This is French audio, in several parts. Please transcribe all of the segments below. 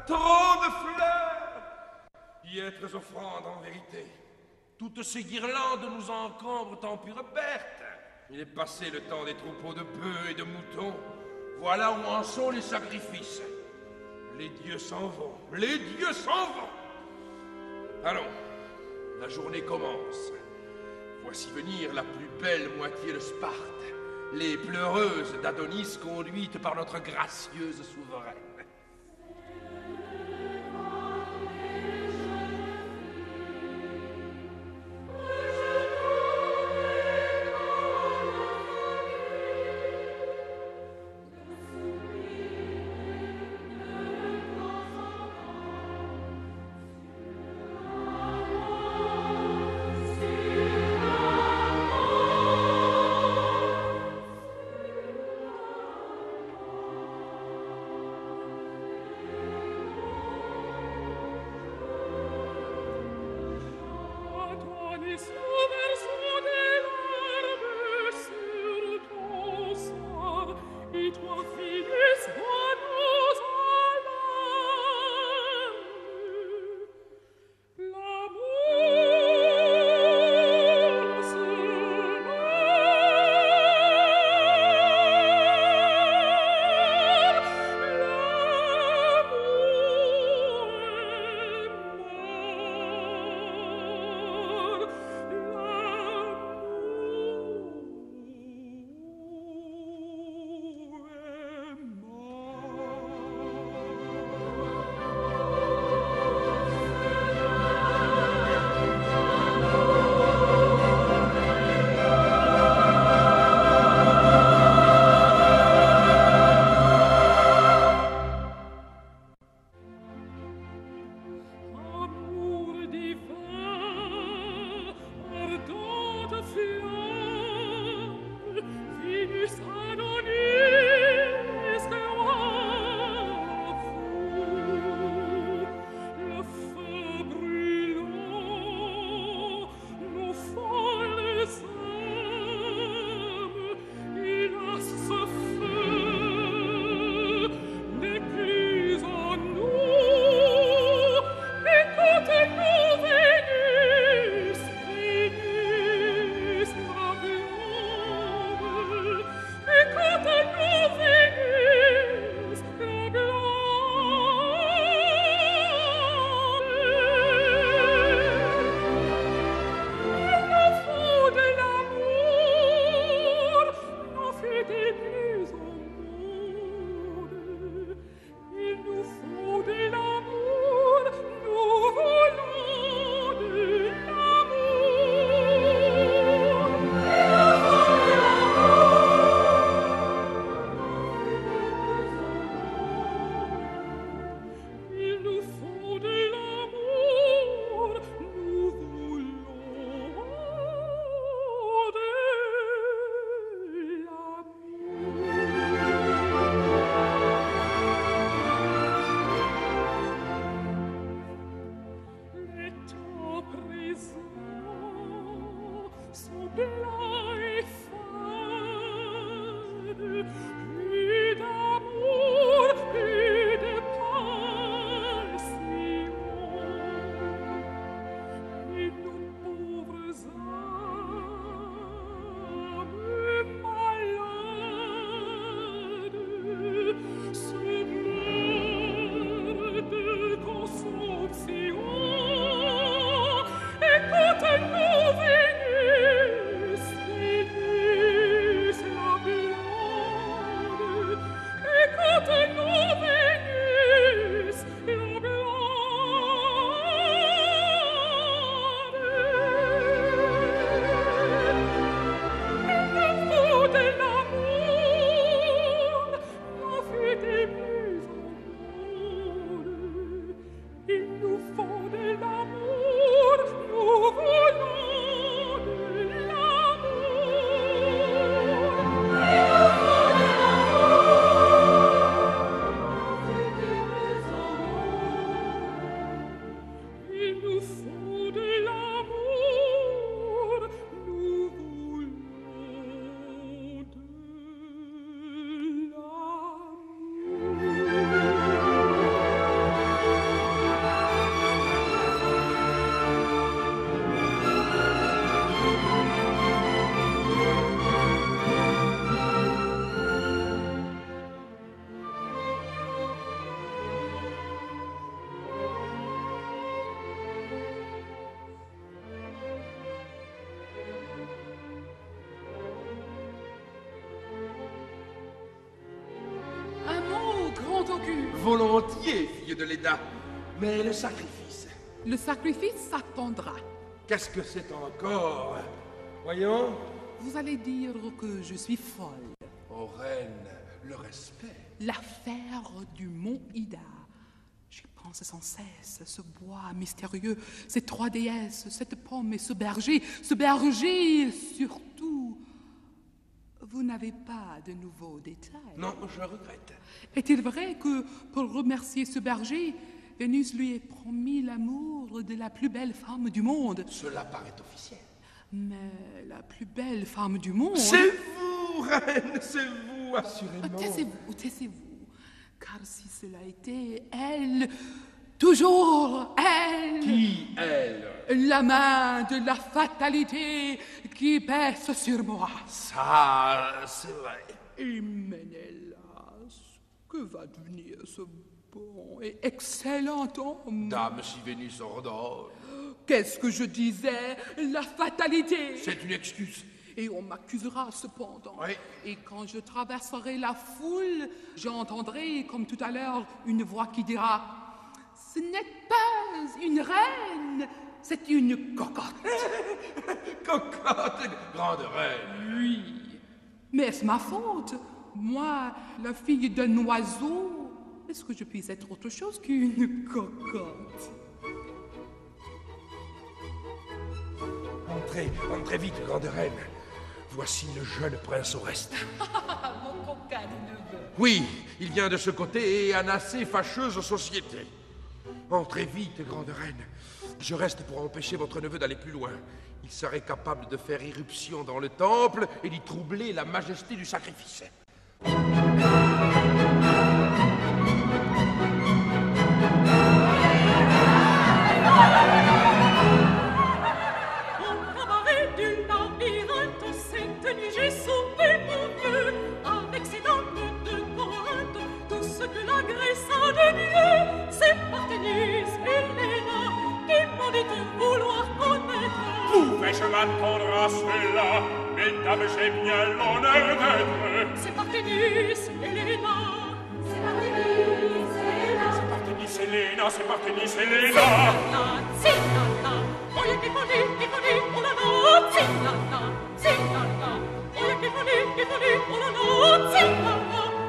trop de fleurs. Piètres offrandes en vérité. Toutes ces guirlandes nous encombrent en pure perte. Il est passé le temps des troupeaux de bœufs et de moutons. Voilà où en sont les sacrifices. Les dieux s'en vont. Les dieux s'en vont. Allons, la journée commence. Voici venir la plus belle moitié de Sparte. Les pleureuses d'Adonis conduites par notre gracieuse souveraine. augure. Volontiers, fille de Léda. Mais le sacrifice. Le sacrifice s'attendra. Qu'est-ce que c'est encore? Voyons. Vous allez dire que je suis folle. Oh, reine, le respect. L'affaire du mont Ida. J'y pense sans cesse, ce bois mystérieux, ces 3 déesses, cette pomme et ce berger surtout. Vous n'avez pas de nouveaux détails? Non, je regrette. Est-il vrai que, pour remercier ce berger, Vénus lui ait promis l'amour de la plus belle femme du monde? Cela paraît officiel. Mais la plus belle femme du monde... C'est vous, reine, c'est vous, assurément. Taisez-vous. Car si cela était elle, toujours elle... Qui, elle? La main de la fatalité qui pèse sur moi. Ça, c'est vrai. Et Ménélas, que va devenir ce bon et excellent homme? Dame, si Vénus ordonne. Qu'est-ce que je disais? La fatalité. C'est une excuse. Et on m'accusera cependant. Oui. Et quand je traverserai la foule, j'entendrai, comme tout à l'heure, une voix qui dira « Ce n'est pas une reine, c'est une cocotte. » Cocotte, grande reine. Oui. Mais est-ce ma faute? Moi, la fille d'un oiseau, est-ce que je puis être autre chose qu'une cocotte? Entrez vite, grande reine. Voici le jeune prince Oreste. Mon coquin de neveu. Oui, il vient de ce côté et a une assez fâcheuse société. Entrez vite, grande reine. Je reste pour empêcher votre neveu d'aller plus loin. Il serait capable de faire irruption dans le temple et d'y troubler la majesté du sacrifice. J'ai sauvé mon Dieu avec ses dames de Corinthe. Tout ce que la Grèce a de mieux, c'est Parthénis et Léna qui m'ont dit de vouloir connaître. Pouvais-je m'attendre à cela? Mesdames, j'ai bien l'honneur d'être. C'est Parthénis et Léna. C'est Parthénis et Léna. C'est Parthénis et Léna, c'est Parthénis et Léna. C'est Lana, oh y'a qui connaît, oh la la. C'est Lana, c'est Lana. Oh y'a qui connaît, oh la la. C'est Lana,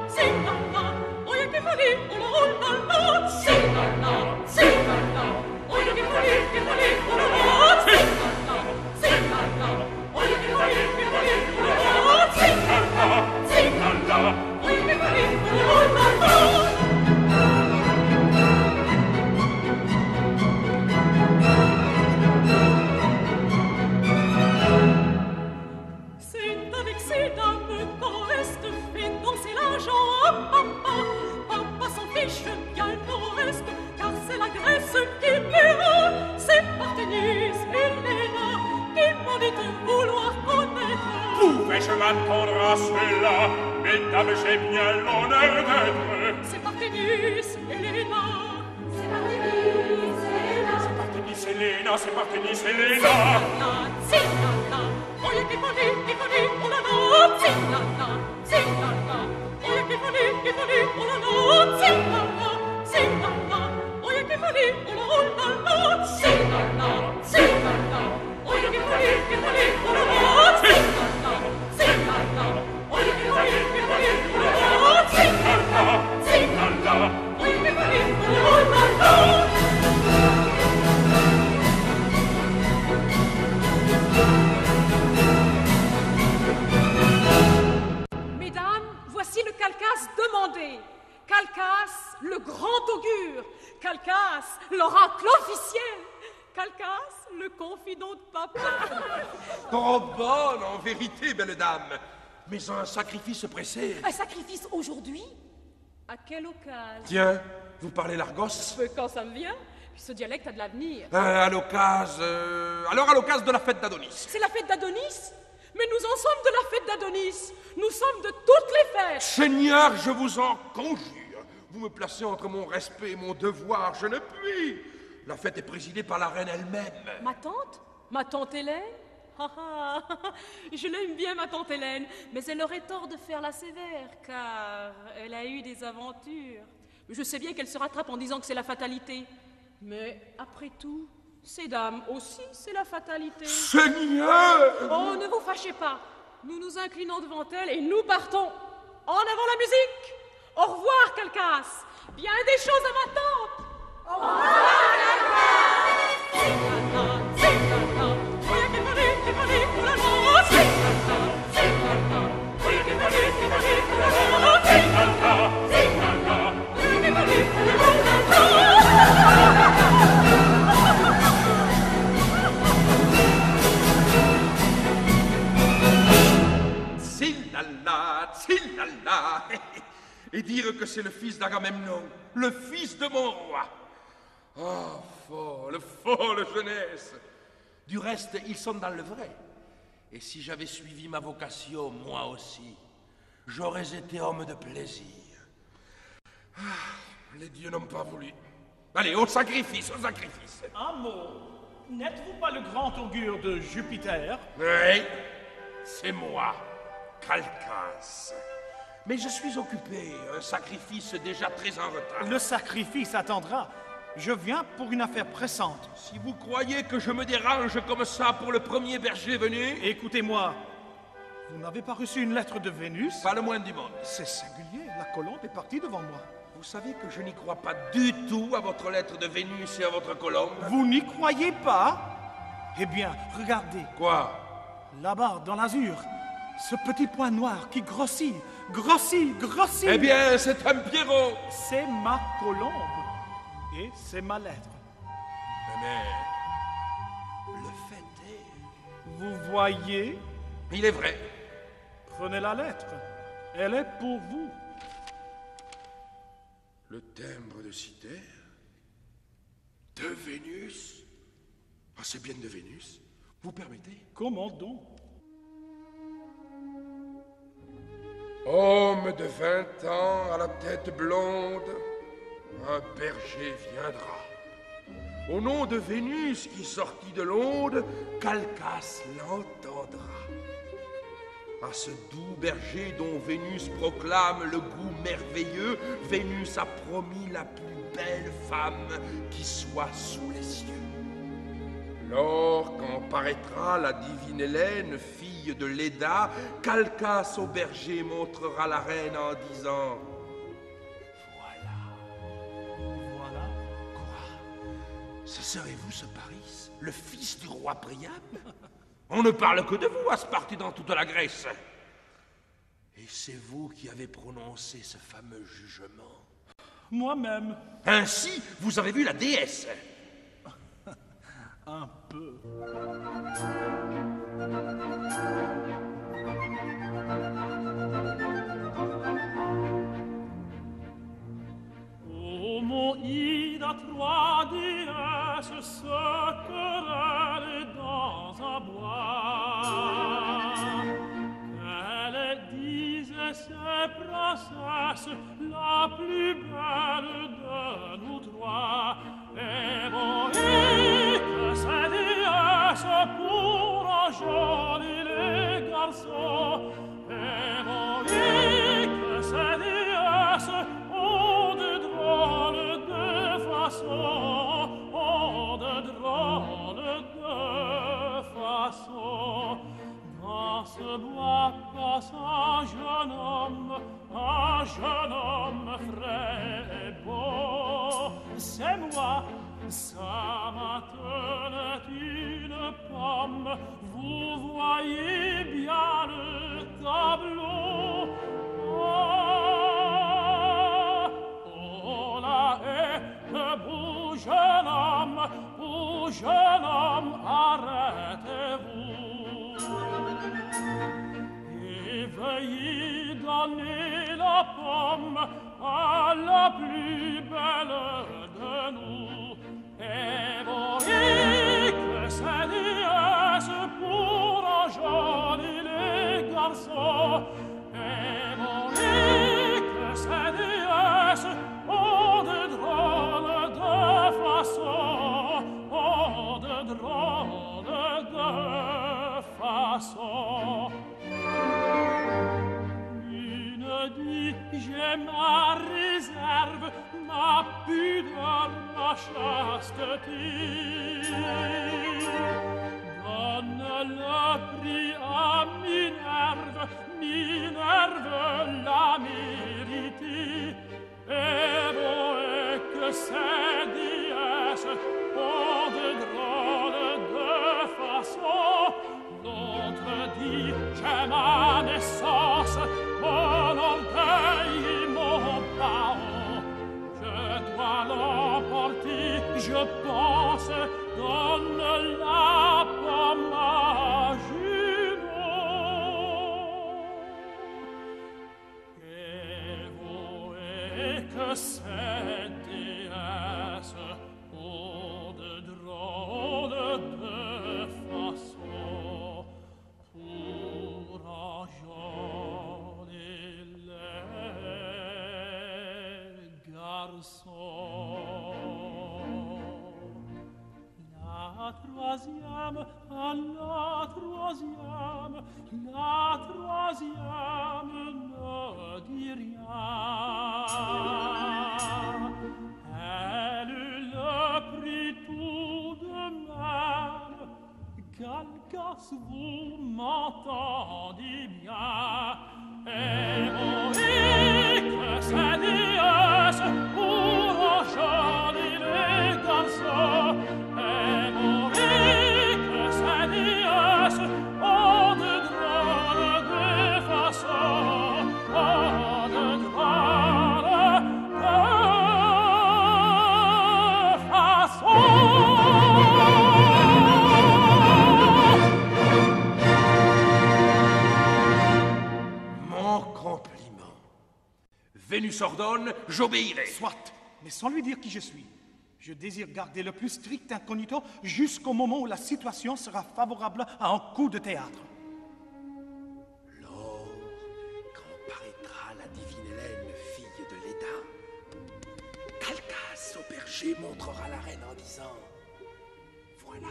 c'est Lana. Oh y'a qui connaît, oh la la. C'est Lana, c'est Lana. Oh y'a qui connaît, oh la la. C'est Lana, c'est Lana. Oh y'a qui connaît, oh la la. C'est Lana, c'est Lana. Oh y'a qui connaît, oh la la. Ces dames qu'Oreste fait danser l'argent à papa. Papa s'en fiche bien au reste, car c'est la Grèce qui paiera. C'est Parthénis et Léna qui m'ont dit de vouloir connaître. Pouvais-je m'attendre à cela? Mesdames, j'ai bien l'honneur d'être. C'est Parthénis et Léna. C'est Parthénis et Léna. C'est Parthénis et Léna, c'est Parthénis et Léna. C'est Lana, oh y'a qui connaît, oh la la. C'est Lana, c'est Lana. Oh y'a qui connaît, oh la la. C'est Lana, c'est Lana. Oh y'a qui connaît, oh la la. C'est Lana, c'est Lana. Oh y'a qui connaît, oh la la. C'est Lana, c'est Lana. Oh y'a qui connaît, oh la la. C'est Lana, c'est Lana. Oh y'a qui connaît, oh la la. Voici le Calcas demandé. Calcas, le grand augure. Calcas, l'oracle officiel. Calcas, le confident de papa. Trop bonne, en vérité, belle dame. Mais un sacrifice pressé. Un sacrifice aujourd'hui? À quelle occasion? Tiens, vous parlez l'Argos? Quand ça me vient. Puis ce dialecte a de l'avenir. À l'occasion... Alors à l'occasion de la fête d'Adonis. C'est la fête d'Adonis? Mais nous en sommes de la fête d'Adonis. Nous sommes de toutes les fêtes. Seigneur, je vous en conjure. Vous me placez entre mon respect et mon devoir. Je ne puis. La fête est présidée par la reine elle-même. Ma tante? Ma tante Hélène? Je l'aime bien, ma tante Hélène, mais elle aurait tort de faire la sévère, car elle a eu des aventures. Je sais bien qu'elle se rattrape en disant que c'est la fatalité. Mais après tout, ces dames aussi, c'est la fatalité. Seigneur! Oh, ne vous fâchez pas. Nous nous inclinons devant elle et nous partons. En avant la musique. Au revoir, Calcasse. Bien des choses à m'attendre. Au revoir, Tsillala, et dire que c'est le fils d'Agamemnon, le fils de mon roi. Oh, folle jeunesse. Du reste, ils sont dans le vrai. Et si j'avais suivi ma vocation, moi aussi, j'aurais été homme de plaisir. Ah, les dieux n'ont pas voulu. Allez, au sacrifice, au sacrifice. Un mot. N'êtes-vous pas le grand augure de Jupiter? Oui, c'est moi, Calcasse. Mais je suis occupé, un sacrifice déjà très en retard. Le sacrifice attendra. Je viens pour une affaire pressante. Si vous croyez que je me dérange comme ça pour le premier berger venu... Écoutez-moi. Vous n'avez pas reçu une lettre de Vénus? Pas le moins du monde. C'est singulier. La colombe est partie devant moi. Vous savez que je n'y crois pas du tout à votre lettre de Vénus et à votre colombe. Vous n'y croyez pas? Eh bien, regardez. Quoi? Là-bas, dans l'azur, ce petit point noir qui grossit. Eh bien, c'est un Pierrot. C'est ma colombe. Et c'est ma lettre. Mais le fait est... Vous voyez? Il est vrai. Prenez la lettre. Elle est pour vous. Le timbre de Cythère? De Vénus? Ah, c'est bien de Vénus. Vous permettez? Comment donc? Homme de 20 ans à la tête blonde, un berger viendra. Au nom de Vénus qui sortit de l'onde, Calcasse l'entendra. À ce doux berger dont Vénus proclame le goût merveilleux, Vénus a promis la plus belle femme qui soit sous les cieux. Lors quand paraîtra la divine Hélène, fille de Léda, Calcasse au berger montrera la reine en disant: Voilà. Quoi? Ce serez vous, ce Paris, le fils du roi Priam? On ne parle que de vous à Sparte et dans toute la Grèce. Et c'est vous qui avez prononcé ce fameux jugement. Moi-même. Ainsi, vous avez vu la déesse. Un peu. Ô mon Ida, trois déesses se querellent dans un bois. Qu'elles disaient ces princesses la plus belle de nous trois. Et que ces déesses pour enjôler les garçons. Et que ces déesses ont de drôles de façons, ont de drôles de façons. Dans ce bois passe un jeune homme frais et beau. C'est moi, sa main tenait une pomme. Vous voyez bien le tableau. Oh là est le beau jeune homme, arrêtez-vous. Et veuillez donner la pomme à la plus belle de nous. Et voyez que ces déesses pour enjôler les garçons. Et voyez que ces déesses ont de drôles de façons, ont de drôles de façons. Une dit, j'ai ma raison. réserve, ma pudeur, ma chasteté. Donne le prix à Minerve l'a mérité. Et vous que ces déesses ont de drôles de façon. L'autre dit, j'ai ma naissance, mon orgueil et mon paon. Je dois l'emporter, je pense, donne-la pour ma jument. Et vous que ces déesses ont de drôles de façon pour enjôler les garçons. La troisième ne dit rien. Elle le prit tout de même. Calcas, vous m'entendez bien. Et on est que ces déesses pour enjôler les garçons. Et on est que ces déesses ont de drôles de façon. Ont de drôles de façon. Vénus ordonne, j'obéirai. Soit, mais sans lui dire qui je suis. Je désire garder le plus strict incognito jusqu'au moment où la situation sera favorable à un coup de théâtre. Lors, quand paraîtra la divine Hélène, fille de Léda, Calcas au berger montrera la reine en disant « Voilà ».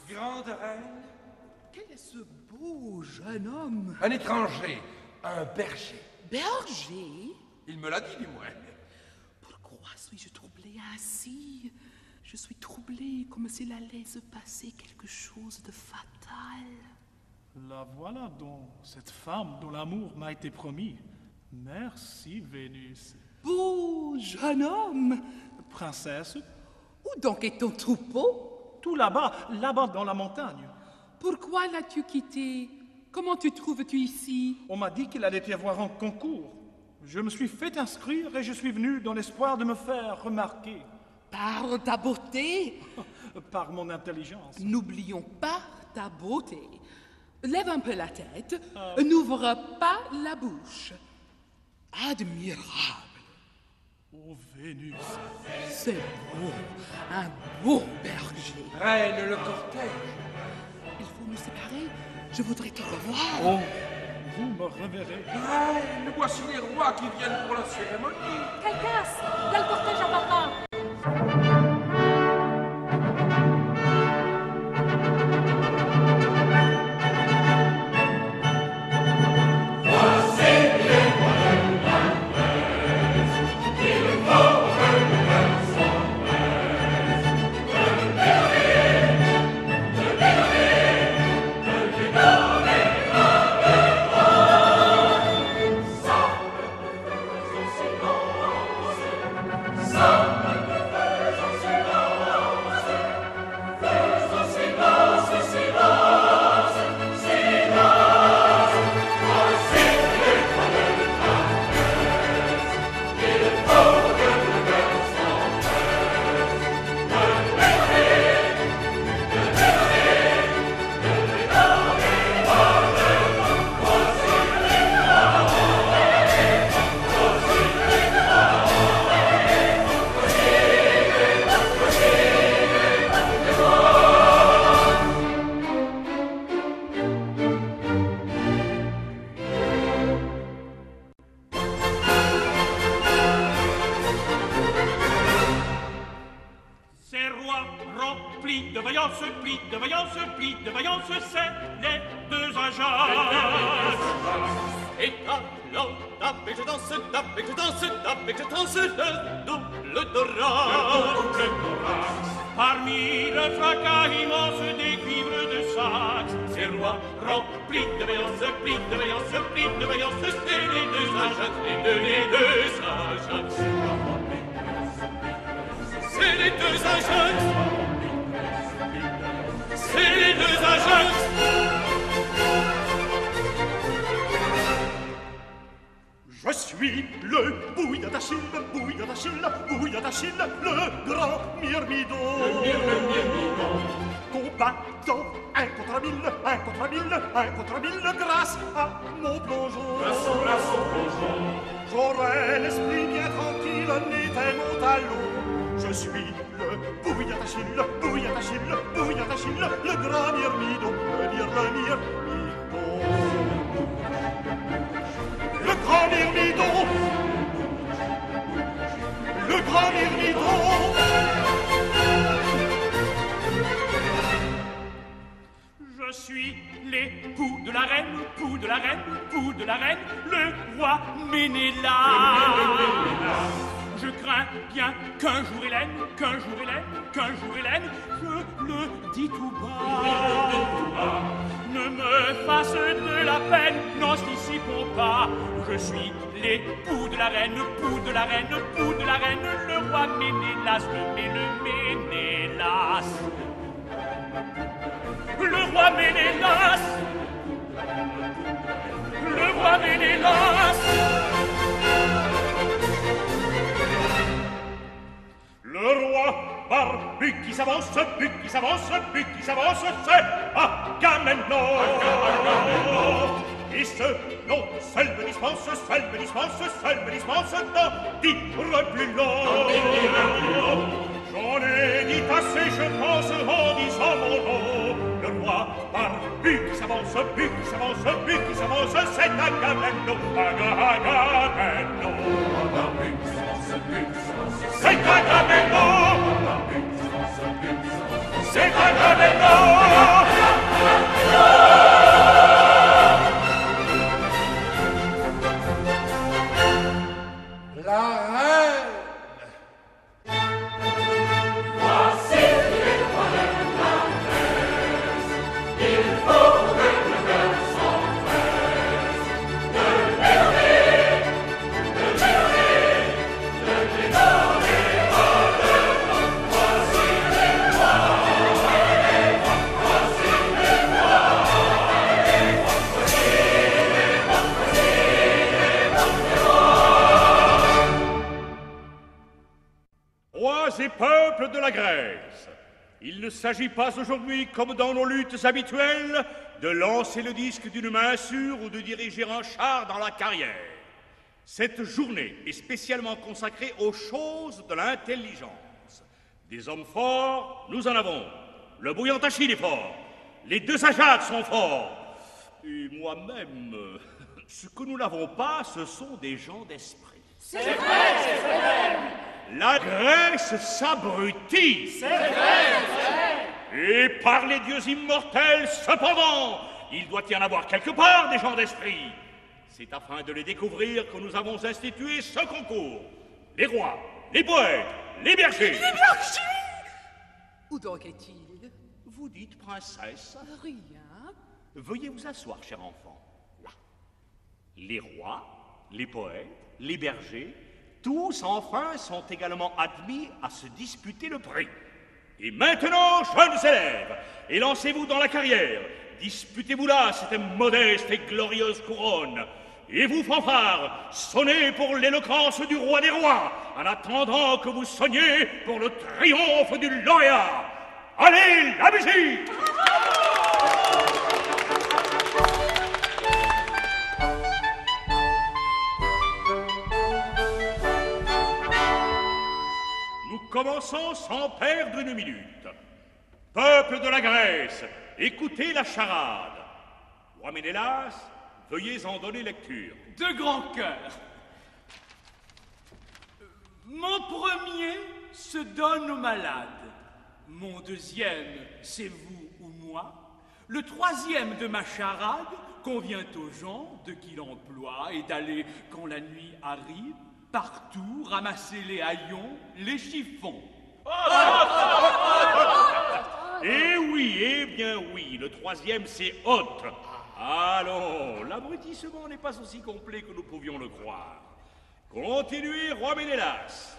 Grande reine, Quel est ce beau jeune homme? un étranger, un berger. Berger? Il me l'a dit, du moins. Pourquoi suis-je troublée ainsi? Je suis troublée comme s'il allait se passer quelque chose de fatal. La voilà donc, cette femme dont l'amour m'a été promis. Merci, Vénus. Beau jeune homme! Princesse, Où donc est ton troupeau? tout là-bas, là-bas dans la montagne. Pourquoi l'as-tu quitté? Comment te trouves-tu ici? On m'a dit qu'il allait y avoir un concours. Je me suis fait inscrire et je suis venu dans l'espoir de me faire remarquer. Par ta beauté? Par mon intelligence. N'oublions pas ta beauté. Lève un peu la tête, n'ouvre pas la bouche. Admirable. Oh, Vénus. C'est beau, un beau berger. Reine, le cortège. Il faut nous séparer. Je voudrais te revoir. Oh, vous me reverrez. Reine, voici les rois qui viennent pour la cérémonie. Calcas, là le cortège en papa. Silence. pli de vaillance, pli de vaillance, pli de vaillance, c'est les deux Ajax. Et alors, tape et je danse, tape et je danse, tape et je danse, le double d'orage. Parmi le fracas immense des cuivres de Saxe, Ces rois remplis de vaillance, pli de vaillance, pli de vaillance, c'est les deux Ajax, les deux Ajax. C'est les deux Ajax. C'est les deux Ajax. je suis le bouillant d'Achille, bouillant d'Achille, bouillant d'Achille, le grand Myrmidon. Combattant un contre mille, un contre mille, un contre mille, grâce à mon plongeon. Grâce au plongeon. J'aurais l'esprit bien tranquille, n'était mon talon. Je suis le bouillant d'Achille, bouillant d'Achille, bouillant d'Achille, le grand Myrmidon, le Myrmidon. Le grand Myrmidon, le grand Myrmidon. Je suis l'époux de la reine, pou de la reine, pou de la reine, le roi Ménélas. Je crains bien qu'un jour Hélène, qu'un jour Hélène, qu'un jour Hélène, je le dis tout bas, ne me fasse de la peine, n'anticipons pas. Je suis l'époux de la reine, pou de la reine, pou de la reine, le roi Ménélas, le Ménélas. Le roi Ménélas, le roi Ménélas. Le roi barbu qui s'avance, but qui s'avance, but qui s'avance, c'est Agamemnon. Et ce nom seul me dispense, seul me dispense, seul me dispense d'en dire plus long. J'en ai dit assez, je pense, en disant mon nom. Le roi barbu qui s'avance, but qui s'avance, but qui s'avance, c'est Agamemnon. Agamemnon. C'est Agamemnon. C'est Agamemnon. La reine. Voici les rois de la Grèce. Il faut que le cœur s'empresse de les nommer, de les nommer, de les nommer en devant. Voici les rois, voici les rois, voici les rois, voici les rois. Rois et peuples de la Grèce, il ne s'agit pas aujourd'hui, comme dans nos luttes habituelles, de lancer le disque d'une main sûre ou de diriger un char dans la carrière. Cette journée est spécialement consacrée aux choses de l'intelligence. Des hommes forts, nous en avons. Le bouillant Achille est fort. Les deux Ajax sont forts. Et moi-même, ce que nous n'avons pas, ce sont des gens d'esprit. C'est vrai, c'est vrai. La Grèce s'abrutit. C'est vrai, c'est vrai. Et par les dieux immortels, cependant, il doit y en avoir quelque part des gens d'esprit. C'est afin de les découvrir que nous avons institué ce concours. Les rois, les poètes, les bergers. Les bergers! Où donc est-il? Vous dites, princesse? Rien. Veuillez vous asseoir, cher enfant. Là. Les rois, les poètes, les bergers, tous, enfin, sont également admis à se disputer le prix. Et maintenant, jeunes élèves, élancez-vous dans la carrière. Disputez-vous là cette modeste et glorieuse couronne. Et vous, fanfares, sonnez pour l'éloquence du roi des rois, en attendant que vous sonniez pour le triomphe du lauréat. Allez, la musique! Nous commençons sans perdre une minute. Peuple de la Grèce, écoutez la charade. Roi Ménélas, veuillez en donner lecture. De grand cœur. Mon premier se donne aux malades. Mon deuxième, c'est vous ou moi. Le troisième de ma charade convient aux gens de qui l'emploi est d'aller, quand la nuit arrive, partout ramasser les haillons, les chiffons. Eh oui, eh bien oui, le troisième c'est hôte. Allons, l'abrutissement n'est pas aussi complet que nous pouvions le croire. Continuez, roi Ménélas.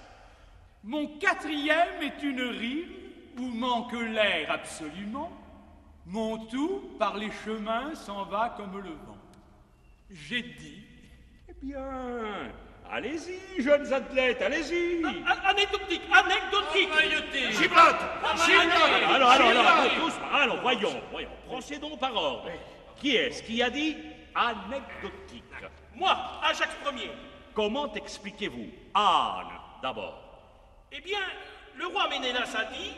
Mon quatrième est une rive où manque l'air absolument. Mon tout, par les chemins, s'en va comme le vent. J'ai dit. Eh bien, allez-y, jeunes athlètes, allez-y. Anecdotique. Giblotte. Alors, voyons. Procédons par ordre. Qui est-ce qui a dit anecdotique? Moi, Ajax Ier. Comment expliquez-vous? Anne, d'abord. Eh bien, le roi Ménélas a dit,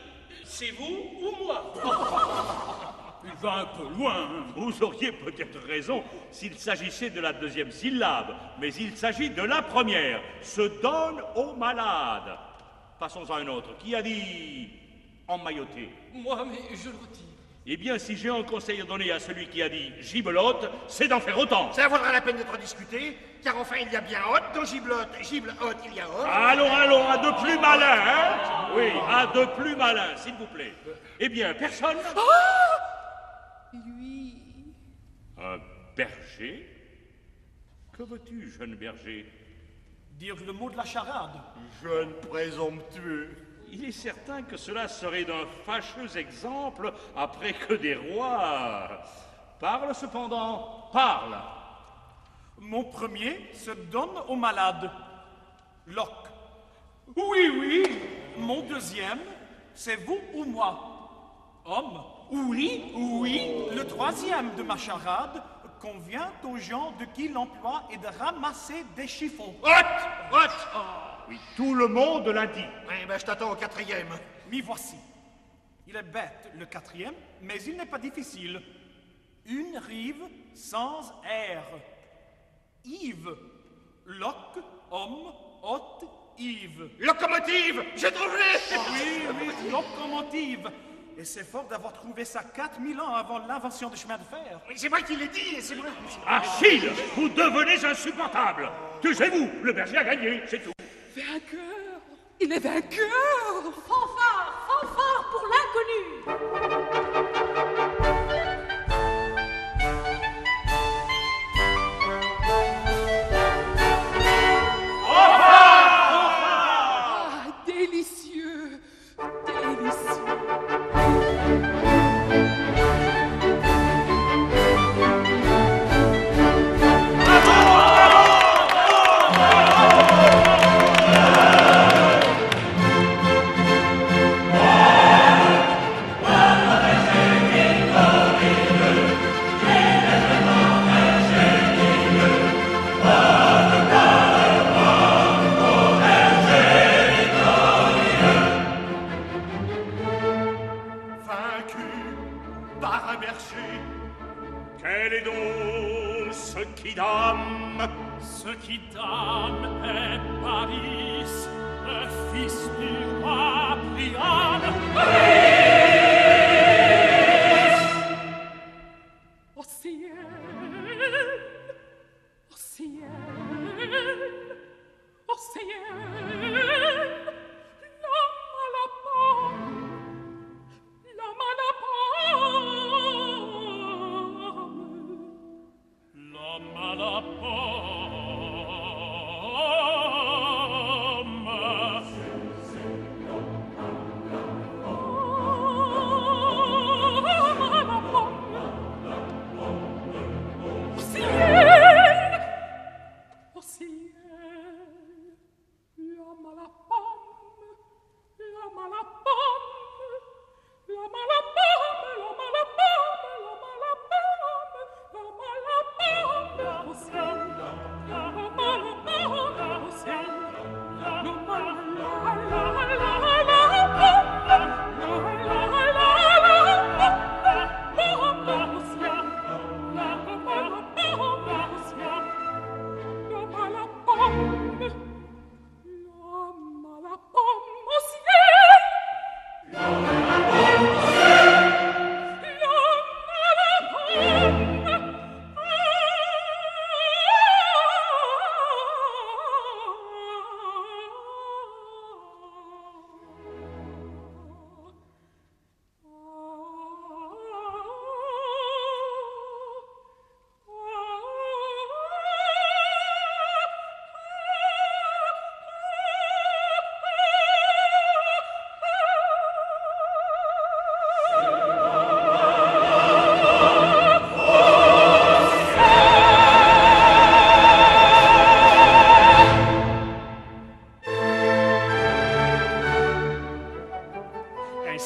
c'est vous ou moi. Il va un peu loin. Vous auriez peut-être raison s'il s'agissait de la deuxième syllabe, mais il s'agit de la première. Se donne aux malades. Passons à un autre. Qui a dit emmailloté? Moi, mais je le retire. Eh bien, si j'ai un conseil à donner à celui qui a dit gibelotte, c'est d'en faire autant. Ça vaudra la peine d'être discuté, car enfin il y a bien hôte dans giblotte. Gible hôte, il y a hôte. Allons, à de plus malins, hein? Oui, à de plus malins, s'il vous plaît. Eh bien, personne? Lui. Un berger? Que veux-tu, jeune berger? Dire le mot de la charade. Jeune présomptueux. Il est certain que cela serait d'un fâcheux exemple après que des rois. Parle cependant, parle. Mon premier se donne aux malades. Locke. Oui. Mon deuxième, c'est vous ou moi. Homme. Oui. Le troisième de ma charade convient aux gens de qui l'emploi est de ramasser des chiffons. Hôte. Oui, tout le monde l'a dit. Oui, ben je t'attends au quatrième. M'y voici. Il est bête, le quatrième, mais il n'est pas difficile. Une rive sans air. Yves. Locke, homme, hôte, Yves. Locomotive, j'ai trouvé. Oui, locomotive. Et c'est fort d'avoir trouvé ça 4000 ans avant l'invention du chemin de fer. Oui, c'est moi qui l'ai dit, c'est vrai. Achille, vous devenez insupportable. Taisez-vous, le berger a gagné, c'est tout. Vainqueur. Il est vainqueur. Fanfare pour l'inconnu. Délicieux. Quel est donc ce quidam? Ce quidam est Paris, le fils du roi Priam. Au ciel, au ciel, au ciel, l'homme à la pomme.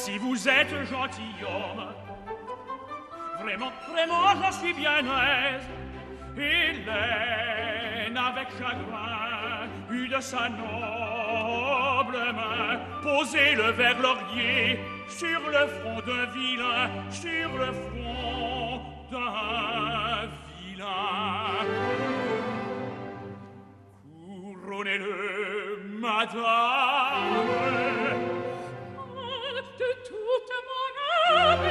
si vous êtes gentilhomme. Vraiment, vraiment, j'en suis bien aise. Hélène, avec chagrin, eut de sa noble main posé le vert laurier sur le front d'un vilain, sur le front d'un vilain. Couronnez-le, madame, de toute mon âme.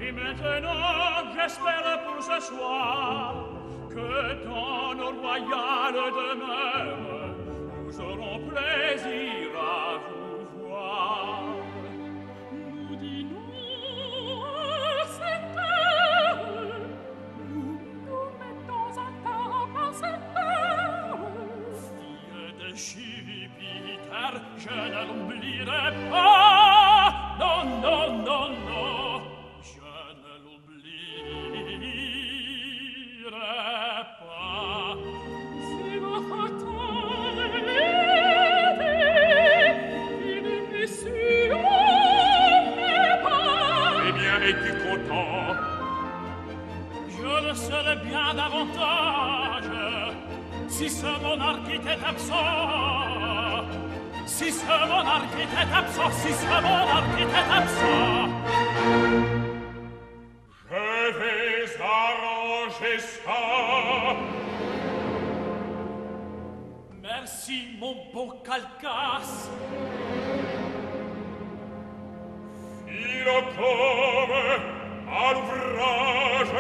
Et maintenant, j'espère pour ce soir que dans nos royales demeures, nous aurons plaisir à vous voir. Nous dînons à cette heure, nous nous mettons à table à cette heure. Fille de Jupiter, je ne l'oublierai pas. Non, non, non, non, je ne l'oublierai pas. Si votre temps est il me suit pas. Eh bien, es-tu content? Je le serais bien davantage si ce monarque était absent. Si ce monarque était absent, si ce monarque était absent. Je vais arranger ça. Merci, mon beau Calcas. Philocome, à l'ouvrage.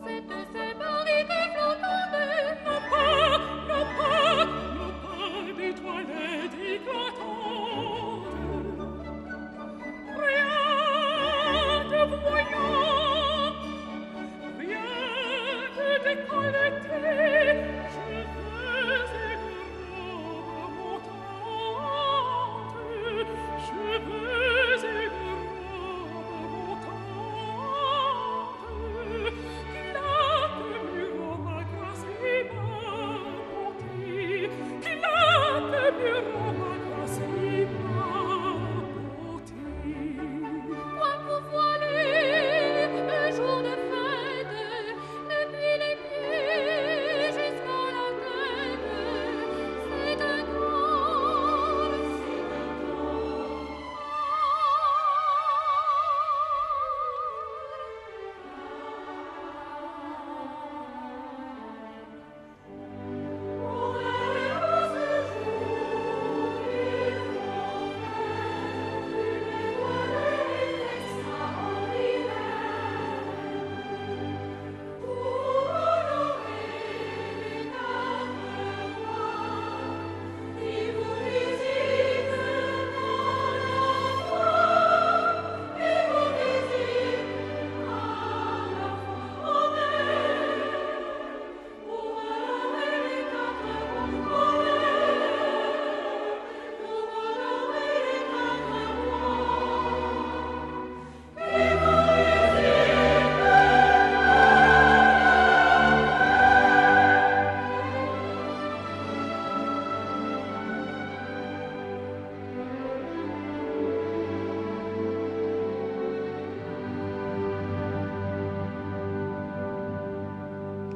Cette barrique flottante n'a pas des toilettes éclatantes. Rien de voyant, rien de décolleté, cheveux et robes montantes, cheveux et robes montantes, qui latte bureau ma grâce et ma bonté, qui latte bureau ma grâce et ma bonté. Point pour voiler un jour de fête, depuis les pieds jusqu'à la tête, c'est un grand,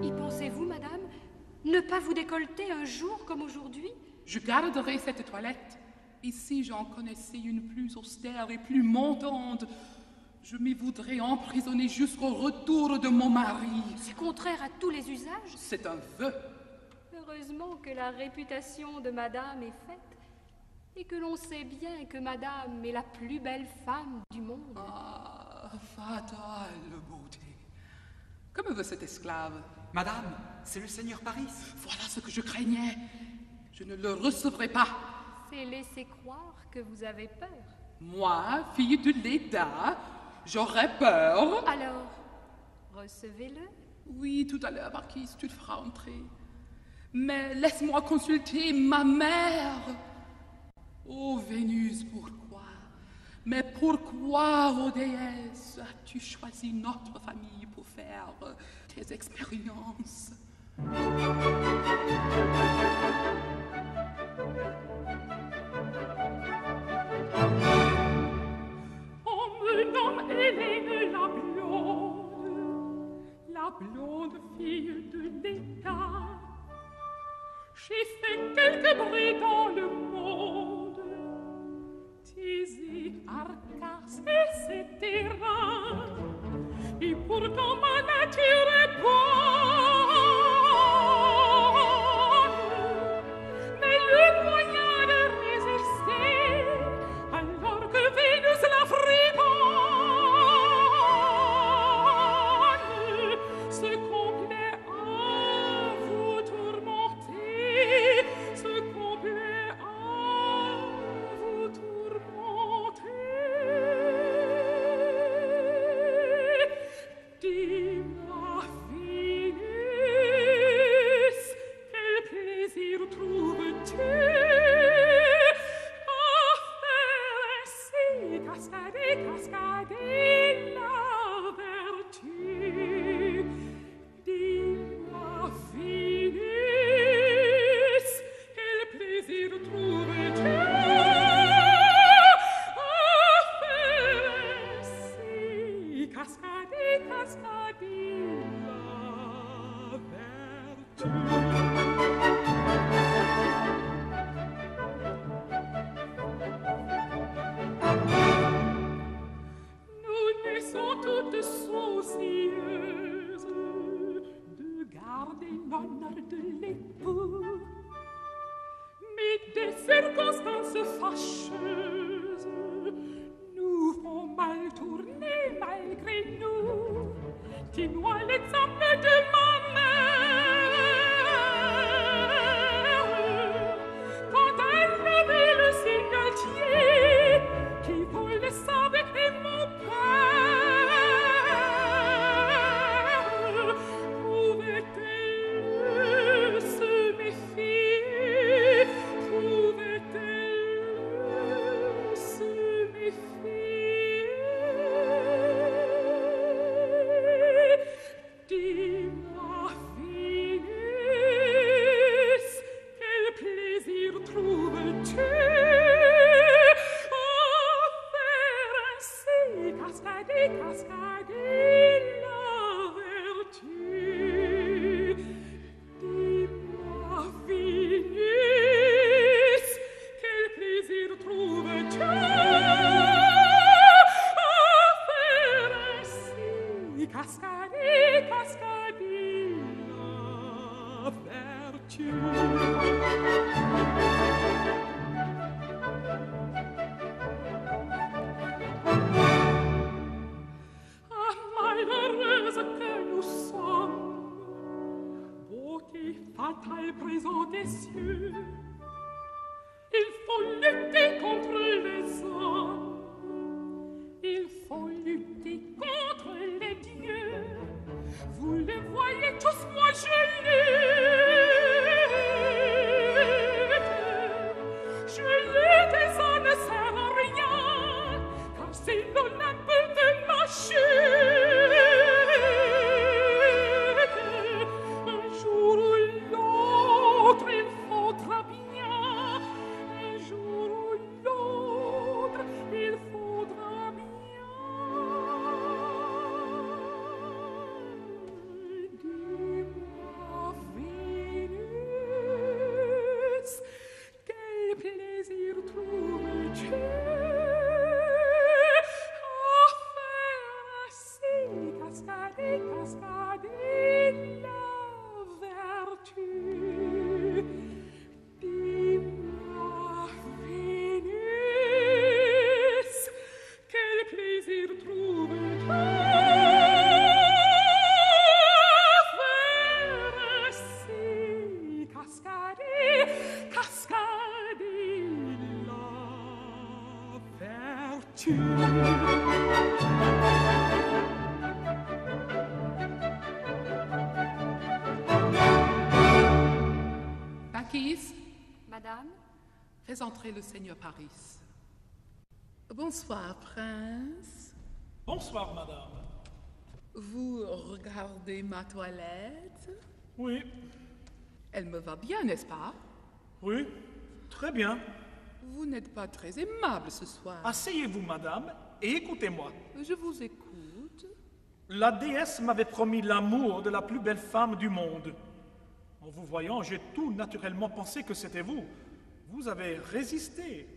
Y pensez-vous, madame, ne pas vous décolleter un jour comme aujourd'hui? Je garderai cette toilette. Et si j'en connaissais une plus austère et plus montante, je m'y voudrais emprisonner jusqu'au retour de mon mari. C'est contraire à tous les usages. C'est un vœu. Heureusement que la réputation de madame est faite et que l'on sait bien que madame est la plus belle femme du monde. Ah, fatale beauté. Que me veut cet esclave? Madame, c'est le seigneur Paris. Voilà ce que je craignais. Je ne le recevrai pas. C'est laisser croire que vous avez peur. Moi, fille de l'État, j'aurais peur. Alors, recevez-le. Oui, tout à l'heure, marquise, tu te feras entrer. Mais laisse-moi consulter ma mère. Ô Vénus, pourquoi? Mais pourquoi, ô déesse, as-tu choisi notre famille pour faire tes expériences? On me nomme Hélène la blonde fille de l'État. J'ai fait quelques bruits dans le monde, Thésée, Arcas, etc. Et pourtant ma nature est bonne, mais le moyen de résister, alors que Vénus la friponne, se complaît à vous tourmenter, se complaît à vous tourmenter. Dis-moi, Vénus, quel plaisir trouves-tu à faire ainsi cascader, cascader la vertu? Dis-moi, Vénus, quel plaisir trouves-tu à faire ainsi cascader, cascader la vertu? Nous laissons toutes soucieuses de garder l'honneur de l'époux, mais des circonstances fâcheuses nous font mal tourner malgré nous. Dis-moi l'exemple de ma mère. Quand elle avait le cigatier qui volait avec mon père, pouvait-elle se méfier? Pouvait-elle se méfier? Dis-moi, Vénus, quel plaisir trouves-tu à faire ainsi cascader, cascader la vertu? Dis-moi, Vénus, quel plaisir trouves-tu à faire ainsi cascader, cascader la vertu? Ah, malheureuse que nous sommes, beauté fatale présent des cieux, il faut lutter contre les hommes, il faut lutter contre les dieux. Vous les voyez tous, moi je lutte. Je lutte et ça ne sert à rien, car c'est l'Olympe de ma chute. Un jour ou l'autre, il faudra bien. Un jour ou l'autre, il faudra bien. Dis-moi, Vénus, quel plaisir trouves-tu à faire ainsi cascader, cascader la vertu? Dis-moi, Vénus, quel plaisir trouves-tu à faire ainsi cascader, cascader la vertu? Bacchis, Madame, fais entrer le seigneur Paris. Bonsoir, prince. Bonsoir, madame. Vous regardez ma toilette? Oui. Elle me va bien, n'est-ce pas? Oui, très bien. Vous n'êtes pas très aimable ce soir. Asseyez-vous, madame, et écoutez-moi. Je vous écoute. La déesse m'avait promis l'amour de la plus belle femme du monde. En vous voyant, j'ai tout naturellement pensé que c'était vous. Vous avez résisté.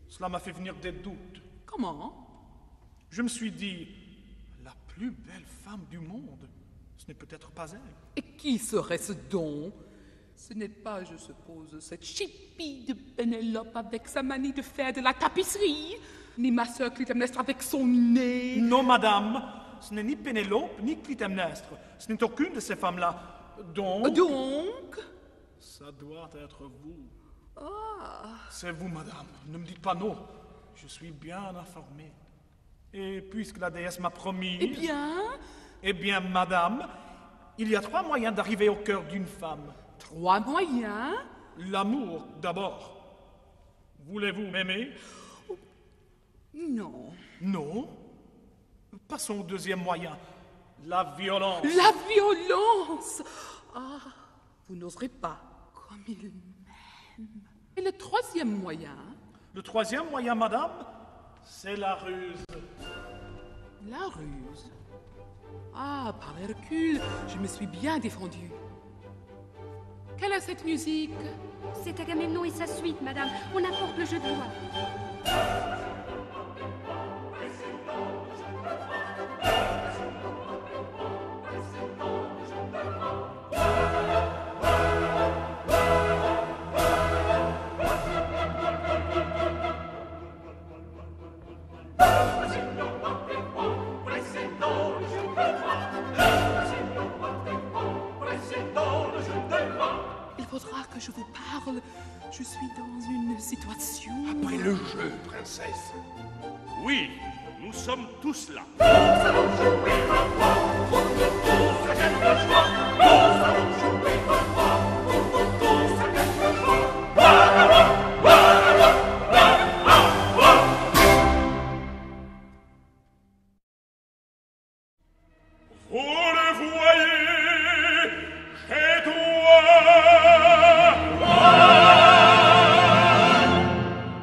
Cela m'a fait venir des doutes. Comment? Je me suis dit, la plus belle femme du monde, ce n'est peut-être pas elle. Et qui serait-ce donc? Ce n'est pas, je suppose, cette chipie de Pénélope avec sa manie de faire de la tapisserie, ni ma sœur Clytemnestre avec son nez. Non, madame, ce n'est ni Pénélope, ni Clytemnestre. Ce n'est aucune de ces femmes-là. Donc... Ça doit être vous. Ah. C'est vous, madame. Ne me dites pas non. Je suis bien informé. Et puisque la déesse m'a promis... Eh bien, madame, il y a 3 moyens d'arriver au cœur d'une femme. 3 moyens? L'amour, d'abord. Voulez-vous m'aimer? Non. Non? Passons au 2e moyen. La violence. La violence! Ah, vous n'oserez pas. Comme il m'aime. Et le 3e moyen? Le 3e moyen, madame, c'est la ruse. La ruse? Ah, par Hercule, je me suis bien défendue. Quelle est cette musique? c'est Agamemnon et sa suite, madame. On apporte le jeu de loi. Je suis dans une situation... Après le jeu, princesse. Oui, nous sommes tous là. Nous allons jouer un roi, pour que tout ça gagne de joie. Nous allons jouer un roi, pour que tout ça gagne de joie. Roi, roi, roi, roi, roi. Vous le voyez, chez toi.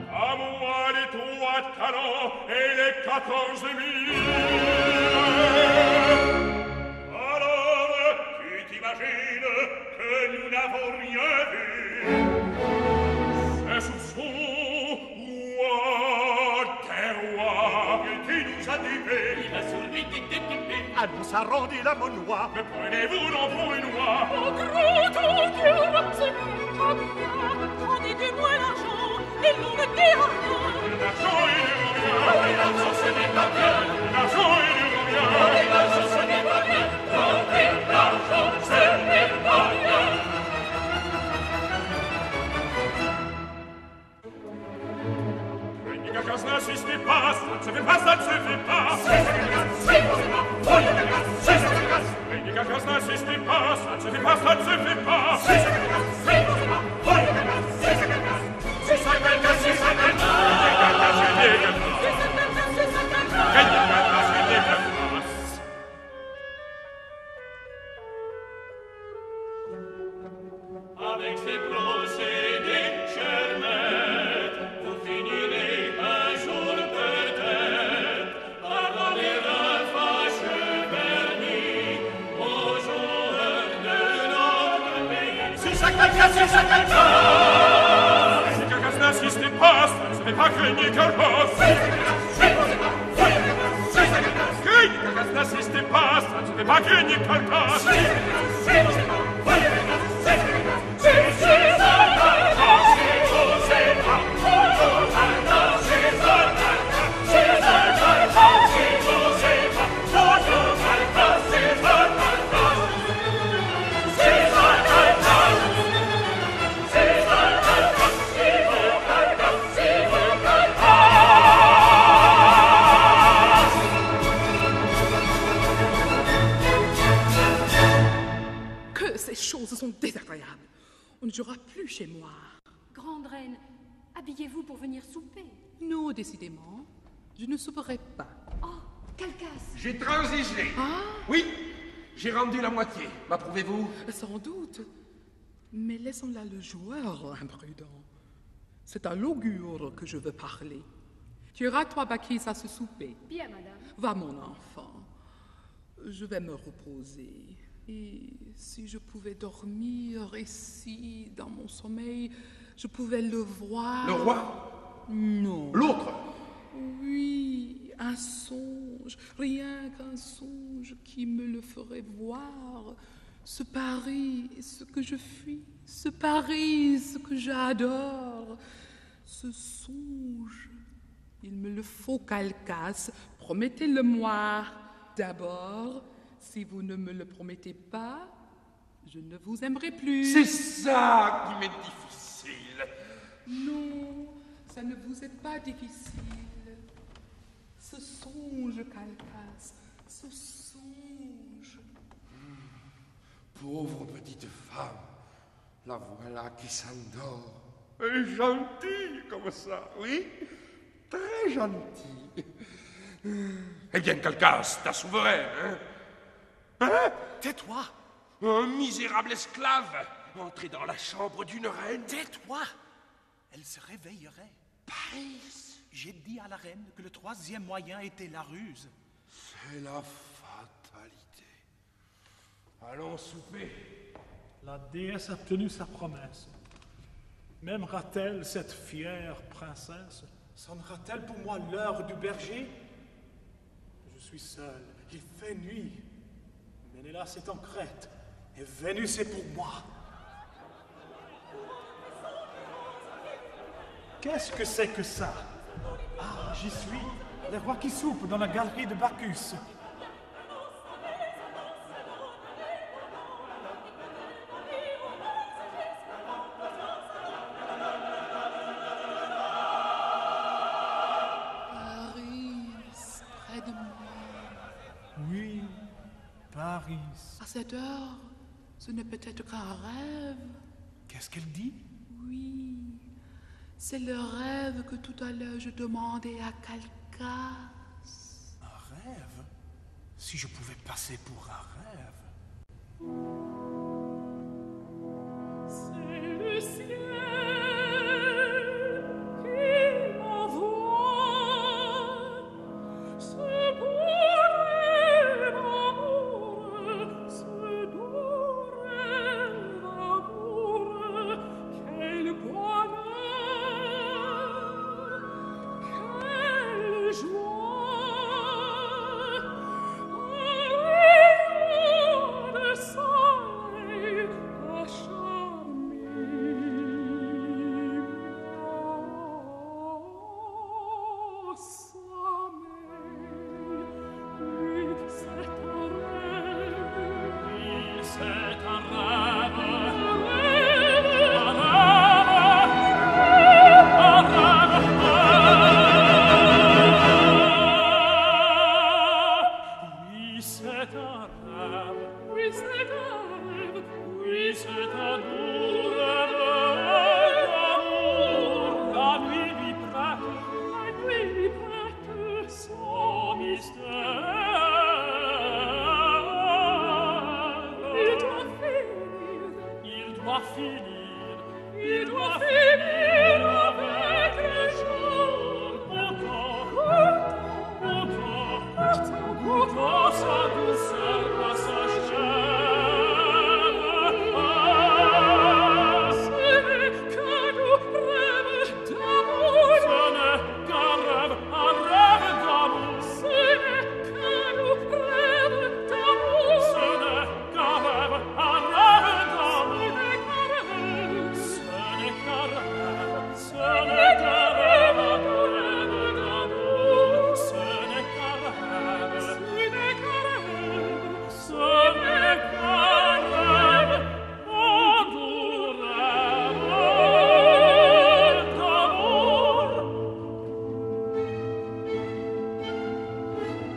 À moi les 3 talents et les 14 000. Alors, tu t'imagines que nous n'avons rien vu. C'est soupçon roi des rois qui nous a dupé. Il a soulevé des pipés. Allons arrondir la monnoie. Me prenez-vous non pour une oie? Oh, grand Dieu, c'est pas bien. Rendez-moi l'argent et l'on ne dira rien. L'argent il ne vaut rien. Oh, et l'argent ce n'est pas bien. L'argent il ne vaut rien. Oh, et l'argent ce n'est pas bien. Oh, et l'argent ce n'est pas bien. Cacas n'insistez pas, ça ne se fait pas, ça ne se fait pas. C'est ça, cacas, c'est pas ça. Oh, et cacas, c'est ça, cacas. Cacas n'insistez pas, ça ne se fait pas, ça ne se fait pas. C'est ça, cacas, c'est pas ça. Oh, et cacas, c'est ça, cacas. C'est ça, cacas, c'est ça, cacas. Avec ces procédés, chère maître, vous finirez un jour peut-être par donner un fâcheux vernis aux joueurs de notre pays. C'est ça, cacas, c'est ça, cacas. Si Cacas n'insistez pas, ça ne se fait pas craigner Cacas. Craignez Cacas, n'insistez pas, ça ne se fait pas craigner Cacas. Ces choses sont désagréables. On ne jouera plus chez moi. Grande reine, habillez-vous pour venir souper. Non, décidément, je ne souperai pas. Oh, Calcas. J'ai transigé. Ah? Oui, j'ai rendu la moitié. M'approuvez-vous? Sans doute. Mais laissons là le joueur imprudent. C'est à l'augure que je veux parler. Tu auras 3 Bacchis à ce souper. Bien, madame. Va, mon enfant. Je vais me reposer. Et si je pouvais dormir, et si, dans mon sommeil, je pouvais le voir... Le roi? Non. L'autre? Oui, un songe, rien qu'un songe qui me le ferait voir. Ce Paris, ce que je fuis, ce Paris, ce que j'adore. Ce songe, il me le faut, Calcas, promettez-le-moi. D'abord... Si vous ne me le promettez pas, je ne vous aimerai plus. C'est ça qui m'est difficile. Non, ça ne vous est pas difficile. Ce songe, Calcas, ce songe. Pauvre petite femme, la voilà qui s'endort. Elle est gentille comme ça, oui? Très gentille. Eh bien, Calcas, ta souveraine, hein? Hein? Tais-toi! Un misérable esclave, entré dans la chambre d'une reine. Tais-toi! Elle se réveillerait. Paris! J'ai dit à la reine que le 3e moyen était la ruse. C'est la fatalité. Allons souper. La déesse a tenu sa promesse. M'aimera-t-elle, cette fière princesse? Sonnera-t-elle pour moi l'heure du berger? Je suis seul, il fait nuit. Ménélas est en Crète, et Vénus est pour moi. Qu'est-ce que c'est que ça? Ah, j'y suis, le roi qui soupe dans la galerie de Bacchus. Oui, Paris. À cette heure, ce n'est peut-être qu'un rêve. Qu'est-ce qu'elle dit? Oui, c'est le rêve que tout à l'heure je demandais à Calcas. Un rêve? Si je pouvais passer pour un rêve. C'est le ciel qui m'envoie ce beau rêve amoureux, ce doux rêve amoureux. Quel bonheur, quelle joie, un rayon de soleil a charmé mon sommeil. Oui, c'est un rêve, oui, c'est un rêve, oui, c'est un rêve, oui, c'est un rêve, oui, c'est un doux rêve d'amour. La nuit lui prête son mystère. Il doit finir, il doit finir avec le jour. Pourtant sa douceur passagère. Ce n'est qu'un doux rêve d'amour. Ce n'est qu'un rêve, un rêve d'amour. Ce n'est qu'un doux rêve d'amour. Ce n'est qu'un rêve, un rêve d'amour. Ce n'est qu'un rêve, ce n'est qu'un rêve, un rêve d'amour. Ce n'est qu'un rêve, ce n'est qu'un rêve, ce n'est qu'un rêve, un doux rêve d'amour.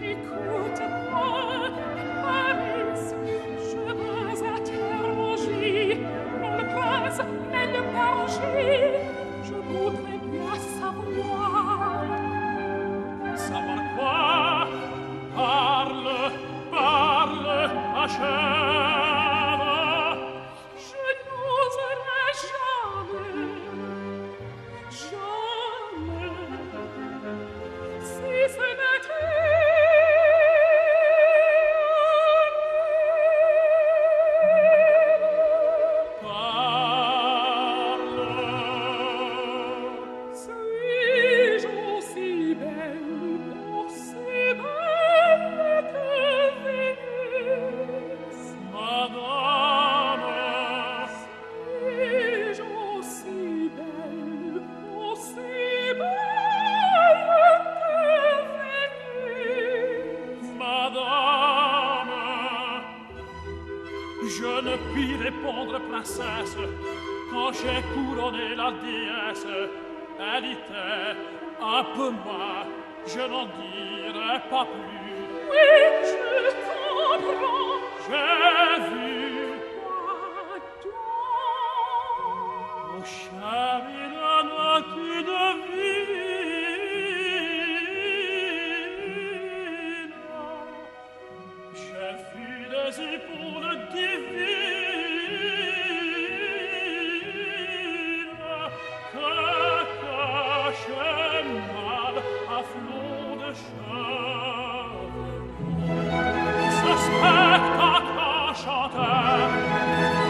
Écoute-moi, Paris, je vais interroger, non le prince, mais le berger. Je voudrais bien savoir. Savoir quoi? Parle, achève. Je n'oserais jamais, si ce n'était suis-je aussi belle que Vénus? Madame, suis-je aussi belle que Vénus? Madame, je ne puis répondre, princesse, quand j'ai couronné la déesse. Elle était un peu moi, je n'en dirai pas plus. Oui, je comprends. J'ai vu au chagrin qui devine. J'ai vu des épaules divines que cachait mal à flot de cheveux. Ce spectacle enchanteur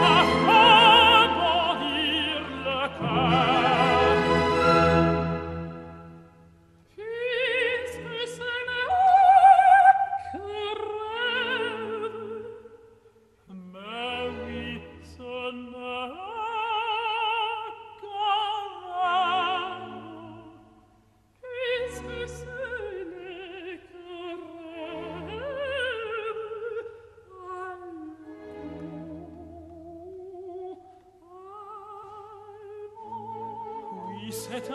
a fait bondir le cœur. Puisque ce n'est que rêve, mais oui, ce n'est qu'un rêve. Puisque ce n'est que rêve, oui, c'est un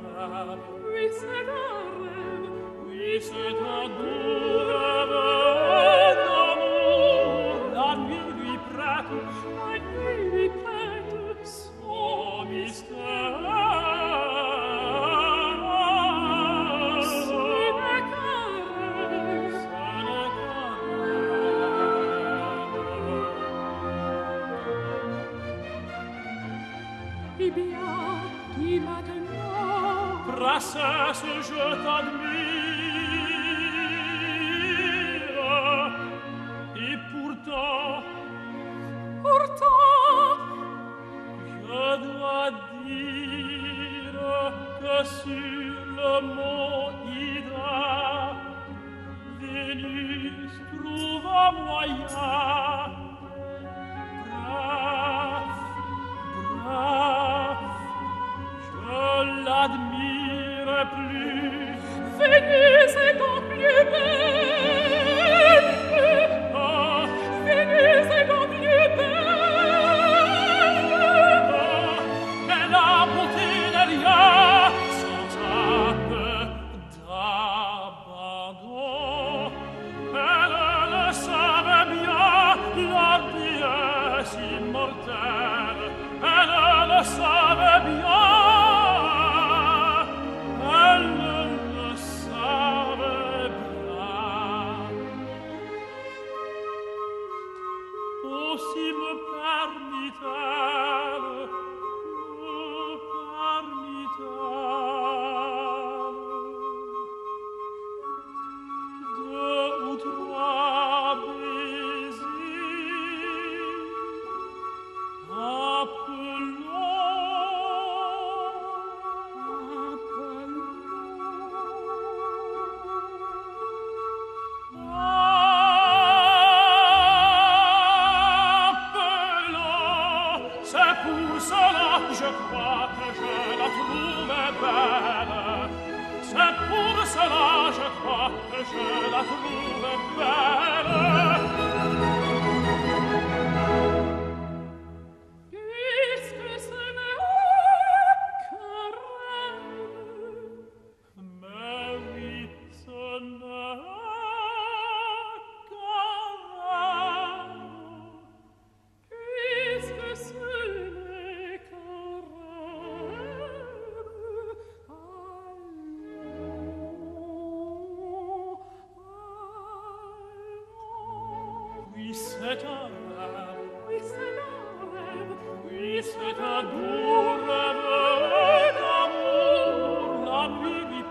rêve. Oui, c'est un rêve. Oui, c'est un doux rêve. sans cesse je t'admire, et pourtant, je dois dire que sur le mont Hydra, Vénus trouve un moyen. Bref, je l'admire plus. Vénus est donc plus belle. Ah, Vénus est donc plus belle. Mais la beauté n'est rien sans un peu d'abandon. Elle le savait bien, la déesse immortelle. Elle le savait bien. Elle le savait bien. Aussi me permit-elle deux ou trois baisers un peu long. C'est pour cela, je crois que je la trouvais belle. C'est pour cela, je crois que je la trouvais belle. Puisque ce n'est que rêve. Mais oui, ce n'est qu'un rêve. Puisque ce n'est que rêve. Oui, c'est un rêve. Oui, c'est un rêve. Oui, c'est un doux rêve d'amour. La nuit lui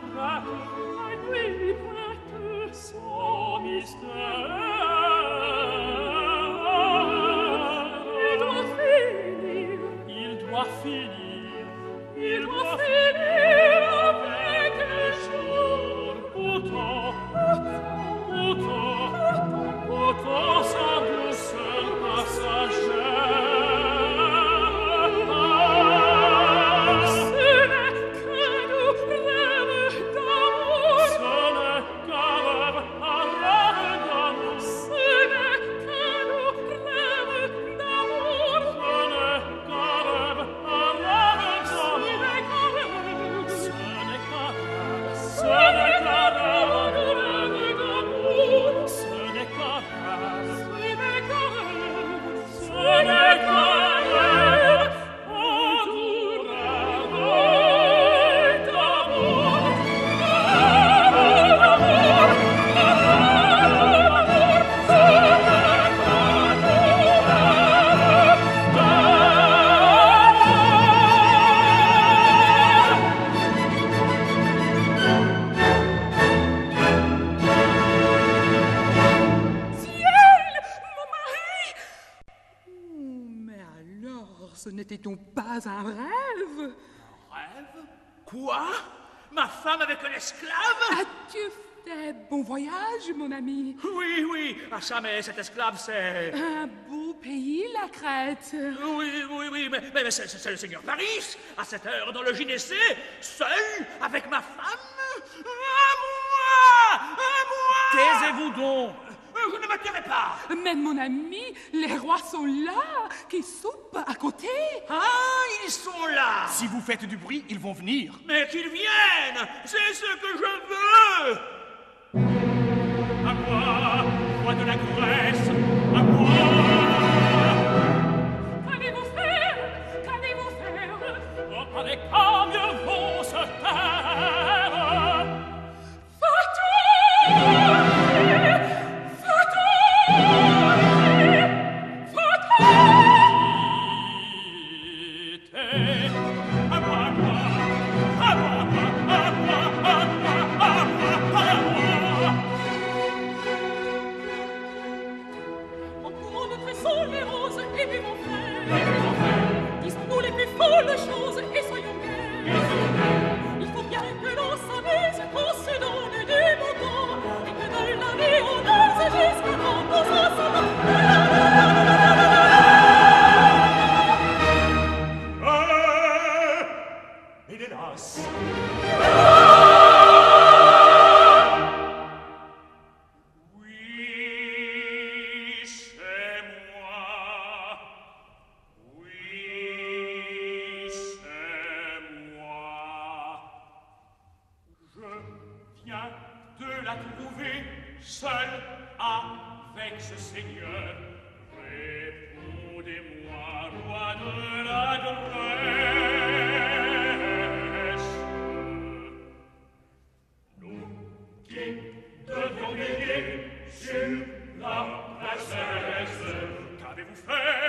prête son mystère. Il doit finir. Il doit finir. Il doit finir avec un jour. Pourtant, sa douceur passagère. Ce n'est qu'un doux rêve d'amour. Ce n'est qu'un rêve d'amour. Ce n'est qu'un doux rêve d'amour. Ce n'est qu'un rêve d'amour. Ce n'est qu'un rêve. Ce n'est qu'un rêve d'amour. Ce n'est qu'un rêve. Ce n'est qu'un rêve. Oh, doux rêve d'amour. Mais alors, ce n'était donc pas un rêve? Rêve? Quoi? Ma femme avec un esclave? As-tu fait bon voyage, mon ami? Oui. Ah ça, mais cet esclave, c'est... Un beau pays, la Crète. Oui, mais c'est le seigneur Paris, à cette heure dans le gynécée, seul, avec ma femme. À moi! Taisez-vous donc. Vous ne me tairez pas. Mais mon ami, les rois sont là, qui soupent à côté. Ah, ils sont là. Si vous faites du bruit, ils vont venir. Mais qu'ils viennent, c'est ce que je veux. À moi, roi de la Grèce, à moi. Qu'allez-vous faire? Oh, les camions vont se taire. À moi, avec ce seigneur? Répondez-moi, roi de la Grèce. Nous qui devions veiller sur la princesse, qu'avez-vous fait?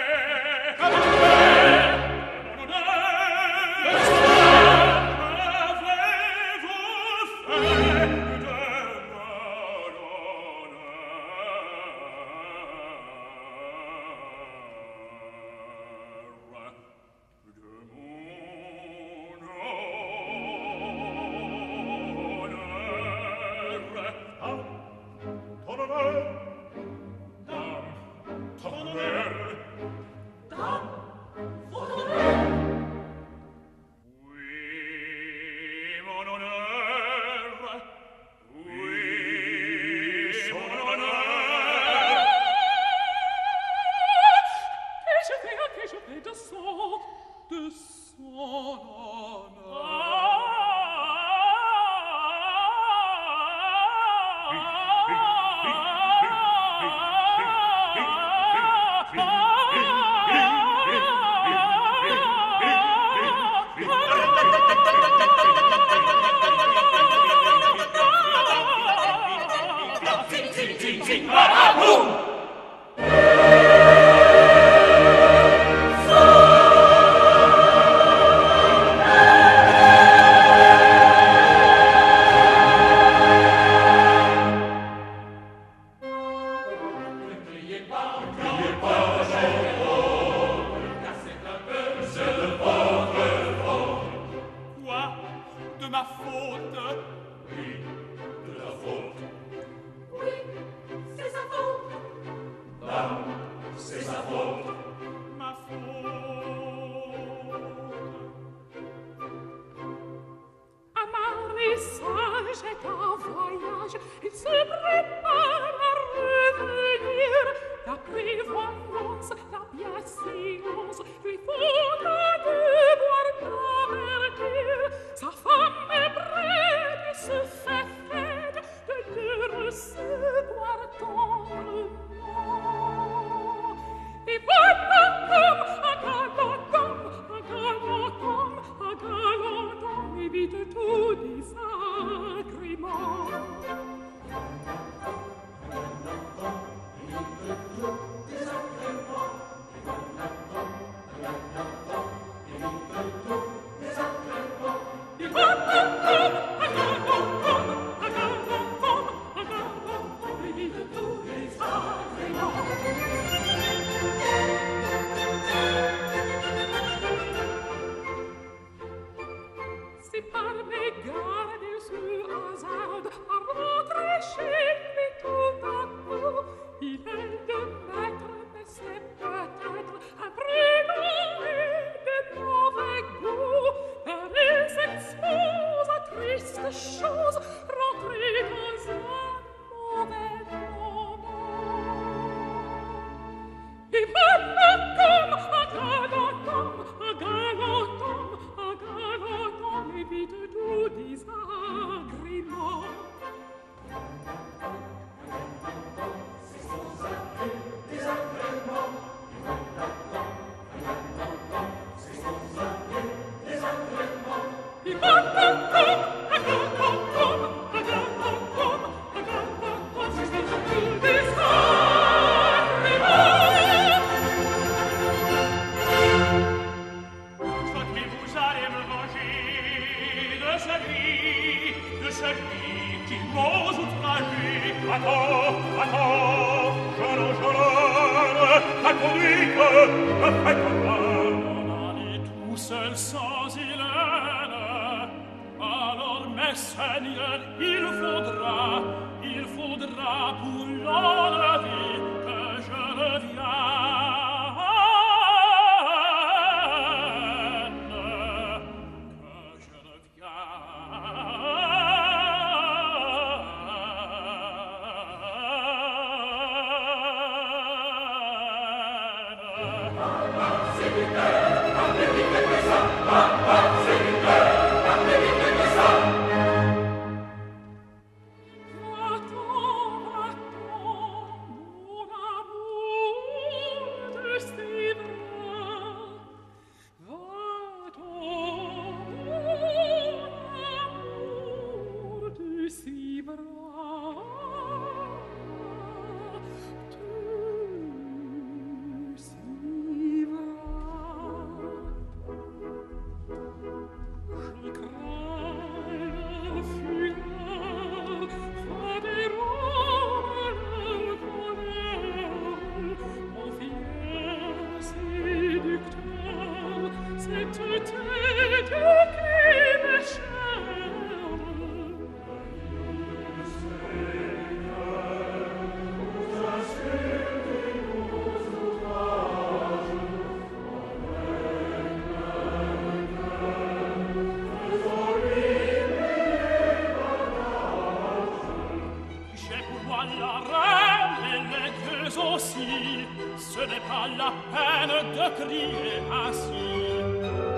Ce n'est pas la peine de crier ainsi.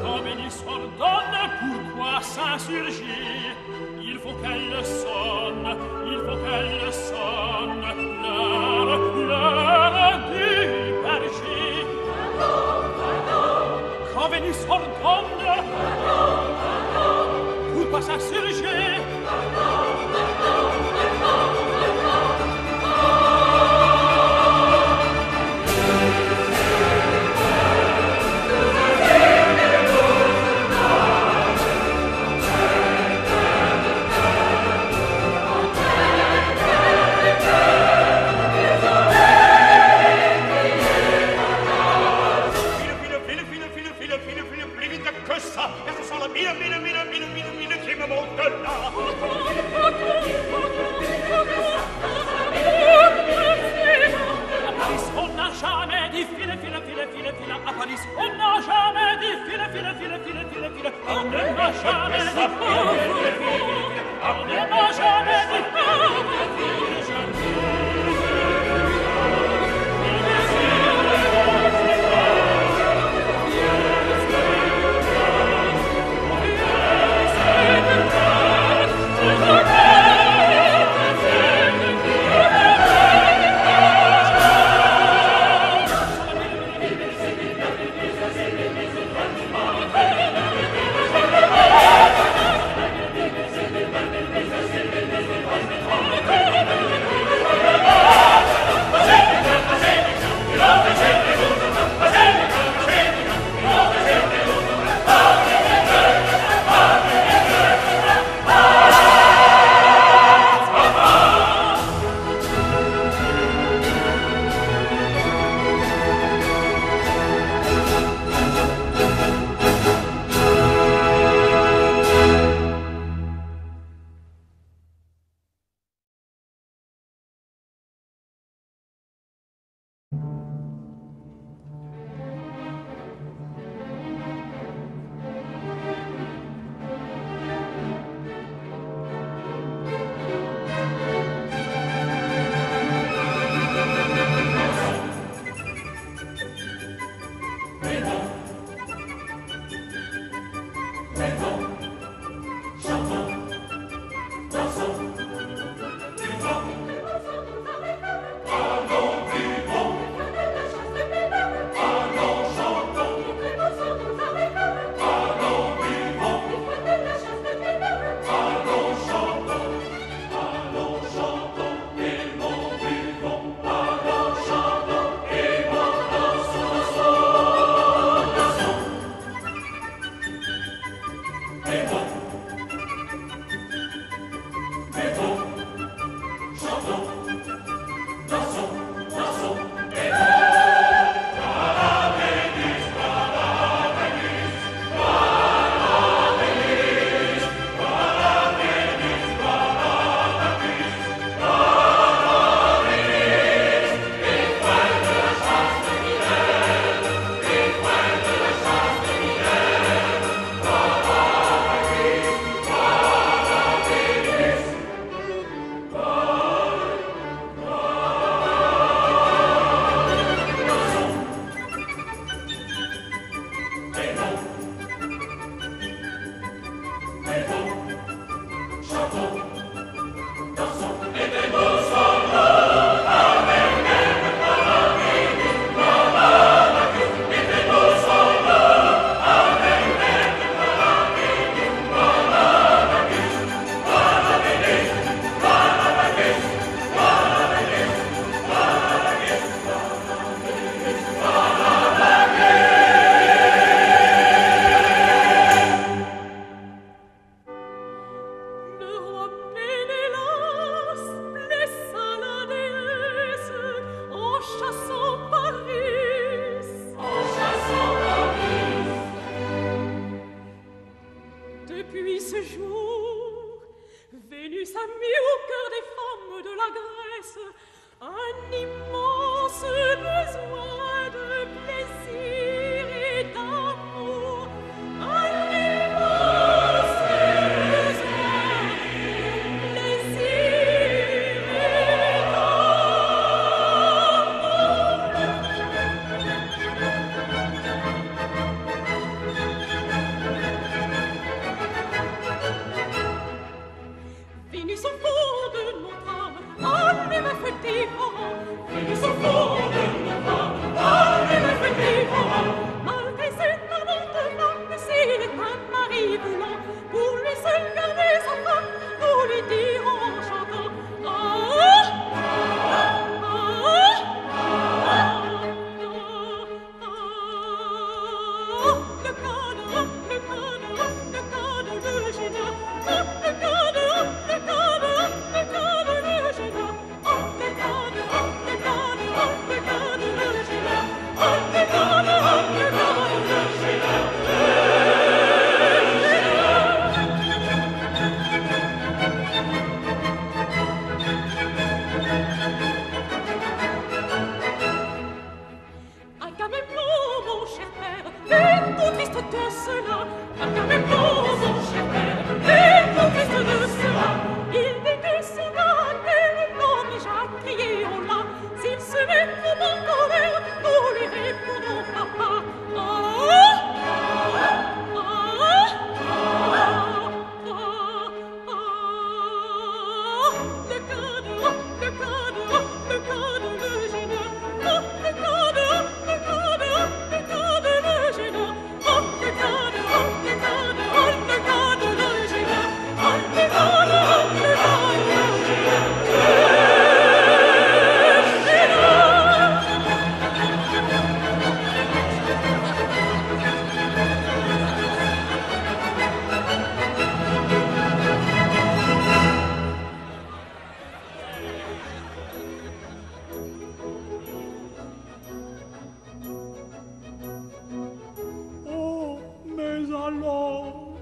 Quand Vénus ordonne, pourquoi s'insurger? Il faut qu'elle sonne, il faut qu'elle sonne, l'heure du berger. Quand Vénus ordonne, pourquoi s'insurger?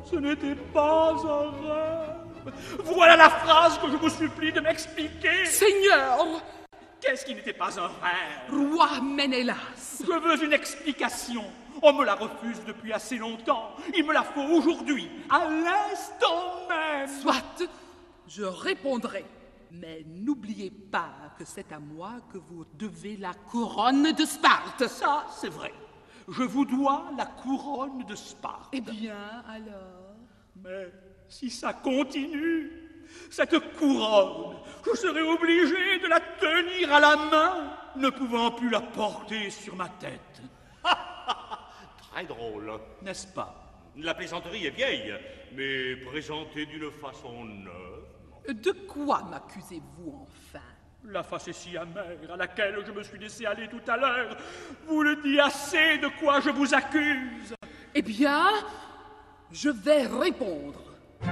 Ce n'était pas un rêve. Voilà la phrase que je vous supplie de m'expliquer. Seigneur! Qu'est-ce qui n'était pas un rêve? Roi Ménélas! Je veux une explication. On me la refuse depuis assez longtemps. Il me la faut aujourd'hui, à l'instant même. Soit, je répondrai. Mais n'oubliez pas que c'est à moi que vous devez la couronne de Sparte. Ça, c'est vrai. Je vous dois la couronne de Sparte. Eh bien, alors? Mais si ça continue, cette couronne, je serai obligé de la tenir à la main, ne pouvant plus la porter sur ma tête. Très drôle. N'est-ce pas? La plaisanterie est vieille, mais présentée d'une façon neuve. De quoi m'accusez-vous enfin? La facétie amère à laquelle je me suis laissé aller tout à l'heure vous le dit assez de quoi je vous accuse. Eh bien, je vais répondre. La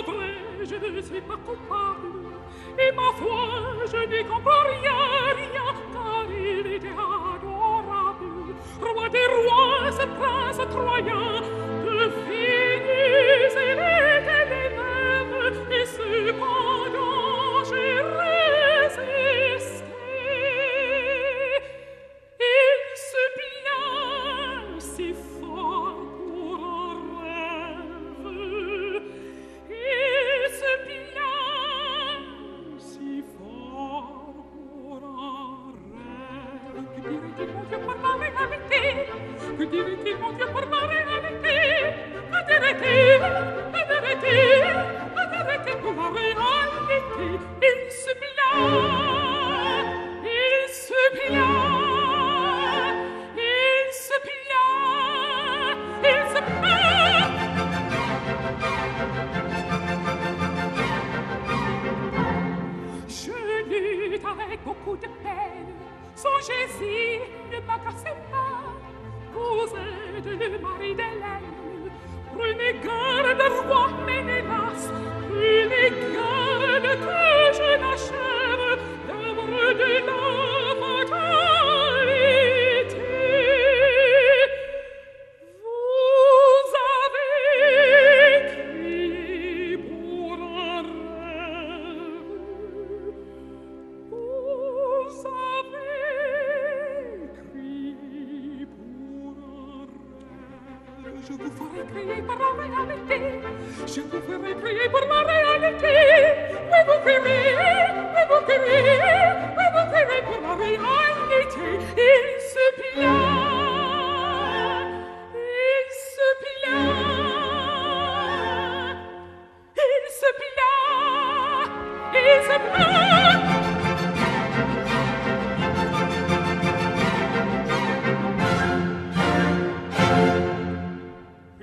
vraie, je ne suis pas coupable, et ma foi, je n'y comprends rien, car il était adorable. Roi des rois, ce prince troyen, de Vénus, il était les mêmes, et cependant j'ai résisté. Il se plaint si fort pour un rêve, il se plaint si fort pour un rêve. Que dirait-il, mon Dieu, pour ma réalité? Que dirait-il, mon Dieu, pour ma réalité? Que dirait-il? Que dirait-il? Que dirait-il pour ma réalité? Il se plaint, il se plaint, il se plaint, il se plaint. Je lutte avec beaucoup de peine, songez-y, ne m'agacez pas. Vous êtes le mari d'Hélène. Prenez garde, roi Ménélas, prenez garde que je n'achève l'œuvre de la fatalité. Vous avez écrit pour un rêve. Vous avez écrit pour un rêve. Je vous ferai crier par la réalité. Je vous ferai crier pour ma réalité. Oui, vous criez, oui, vous criez, oui, vous criez pour ma réalité. Il se plaint, il se plaint, il se plaint, il se plaint.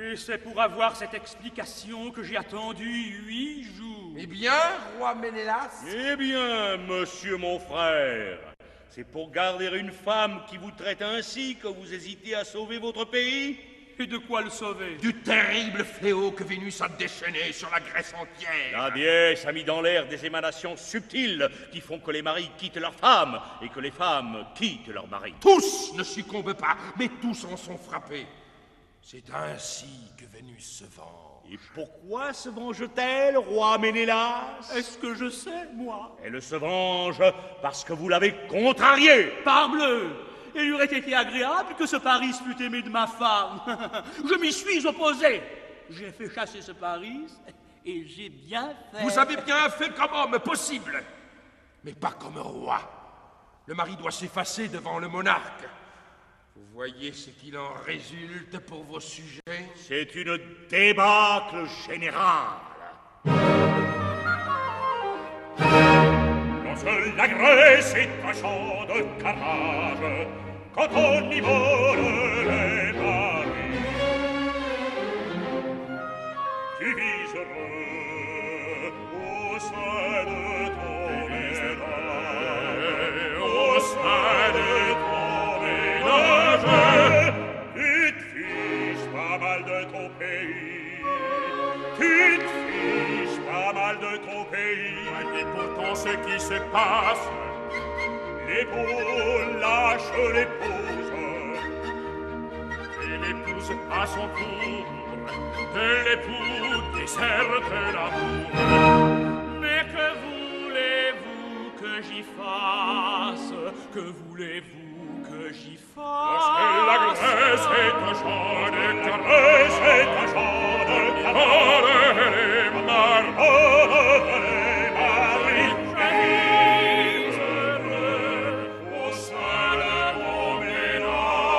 Et c'est pour avoir cette explication que j'ai attendu 8 jours. Eh bien, roi Ménélas? Eh bien, monsieur mon frère, c'est pour garder une femme qui vous traite ainsi que vous hésitez à sauver votre pays? Et de quoi le sauver? Du terrible fléau que Vénus a déchaîné sur la Grèce entière. La déesse a mis dans l'air des émanations subtiles qui font que les maris quittent leurs femmes et que les femmes quittent leurs maris. Tous ne succombent pas, mais tous en sont frappés. C'est ainsi que Vénus se vend. Et pourquoi se venge-t-elle, roi Ménélas? Est-ce que je sais, moi? Elle se venge parce que vous l'avez contrariée. Parbleu! Il lui aurait été agréable que ce Paris fût aimé de ma femme. Je m'y suis opposé. J'ai fait chasser ce Paris et j'ai bien fait. Vous avez bien fait comme homme possible, mais pas comme roi. Le mari doit s'effacer devant le monarque. Vous voyez ce qu'il en résulte pour vos sujets? C'est une débâcle générale. Non seul la Grèce est un champ de carnage, quand on y vole les paris. Tu vis heureux au sein de ton ménage, au sein de ton ménage. Tu te fiches pas mal de ton pays, tu te fiches pas mal de ton pays. Et pourtant ce qui se passe, l'époux lâche l'épouse, et l'épouse à son tour de l'époux déserte l'amour. Mais que voulez-vous que j'y fasse? Que voulez-vous que j'y fasse? La Grèce est un champ de caresse, est un champ de caresse, les marins, les maris. Je vis heureux au sein de mon ménage.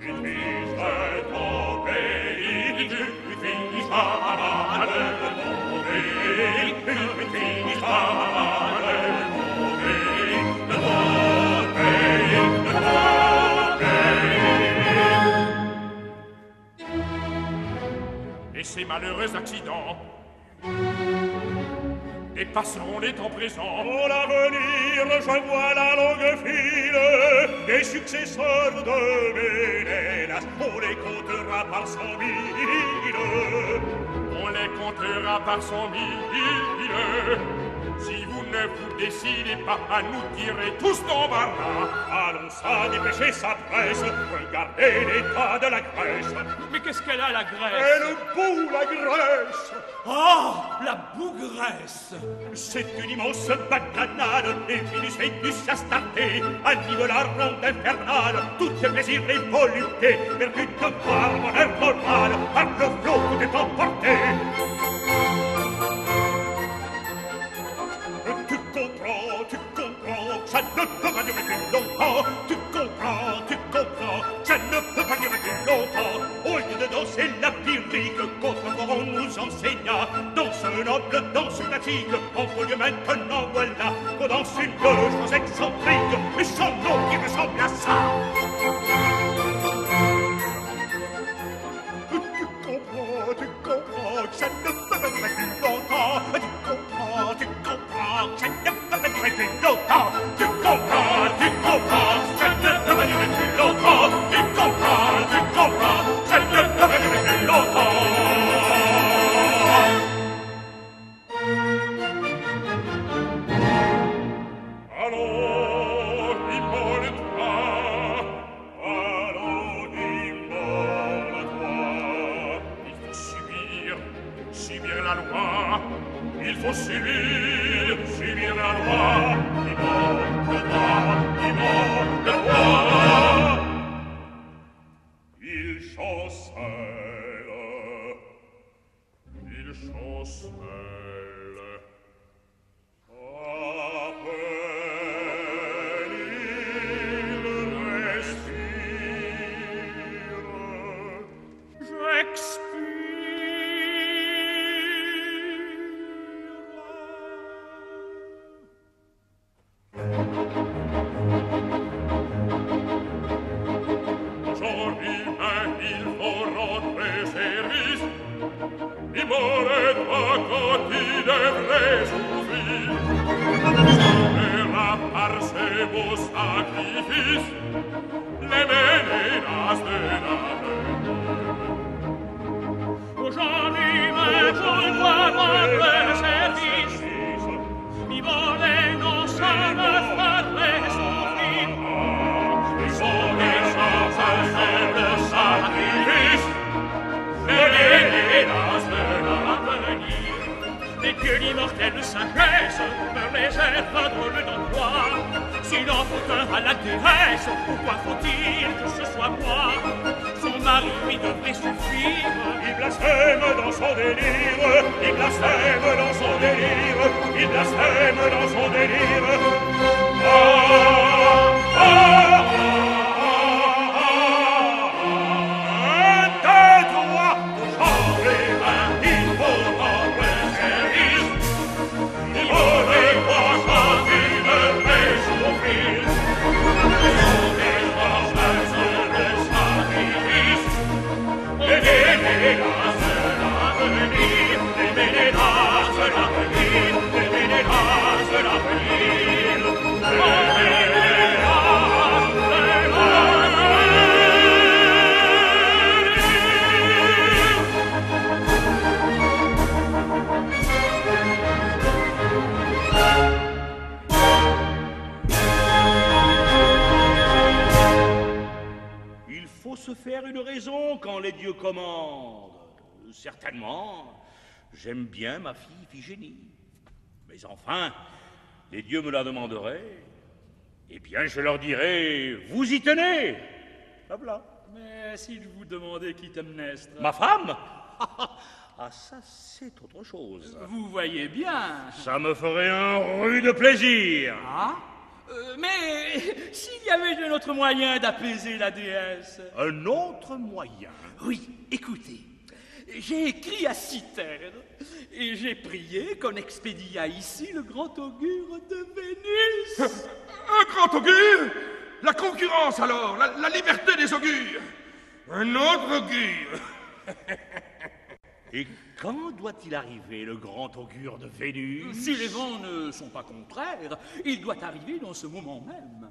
Tu fiches de ton pays, tu fiches pas mal de ton pays, tu fiches pas mal de ton pays, de ton pays, de ton pays. Et ces malheureux accidents dépasseront les temps présents. Pour l'avenir, je vois la longue file des successeurs de Ménélas. On les comptera par 100 000. On les comptera par 100 000. Si vous ne vous décidez pas à nous tirer tous d'embarras, allons ça dépêcher sa presse. Regardez l'état de la Grèce. Mais qu'est-ce qu'elle a, la Grèce? Elle boue la Grèce. Oh, la bougresse! C'est une immense bacchanale, et Vénus et Lucie Astarté animent la ronde infernale, toutes ces plaisirs et voluptés, perdues de voir mon air normal, par le flot tout est emporté. Tu comprends, ça ne peut pas durer plus longtemps. Tu comprends, ça ne peut pas durer plus longtemps. Au lieu de danser la lyrique qu'autrefois on nous enseigna, danse noble, danse classique, en vaut lieu maintenant, voilà, qu'on danse une chose excentrique, mais sans nom qui ressemble à ça. Tu comprends, ça ne peut pas durer plus longtemps. Tu comprends, ça ne peut pas durer plus longtemps. Tu comprends, ça ne peut pas durer plus longtemps. Tu comprends, ça ne peut pas durer plus longtemps. Allons, immole-toi. Allons, immole-toi. Il faut subir la loi. Il faut subir la loi. Immole-toi. Il chancelle. À peine il respire. J'expire. Aujourd'hui même il faut rentrer service. Immole-toi quand il devrait souffrir. Sauvera par ses beaux sacrifices les Ménélas de la terre. Aujourd'hui même pourquoi rendre service? Immole non ça me ferait souffrir. Sauvera par ses beaux sacrifices quelle sagesse me réserve un drôle d'emploi. S'il en faut un à la déesse, pourquoi faut-il que ce soit moi? Son mari lui devrait suffire. Il blasphème dans son délire, il blasphème dans son délire, il blasphème dans son délire. Se faire une raison quand les dieux commandent. Certainement, j'aime bien ma fille Iphigénie. Mais enfin, les dieux me la demanderaient. Eh bien, je leur dirais, vous y tenez. Voilà. Mais si je vous demandais qui Temnestre... Ma femme? Ah, ça, c'est autre chose. Vous voyez bien. Ça me ferait un rude plaisir. Ah? Mais s'il y avait un autre moyen d'apaiser la déesse... Un autre moyen? Oui, écoutez. J'ai écrit à Cythère et j'ai prié qu'on expédiât ici le grand augure de Vénus. Un grand augure? La concurrence alors, la liberté des augures. Un autre augure. Et quand doit-il arriver, le grand augure de Vénus? Si les vents ne sont pas contraires, il doit arriver dans ce moment même.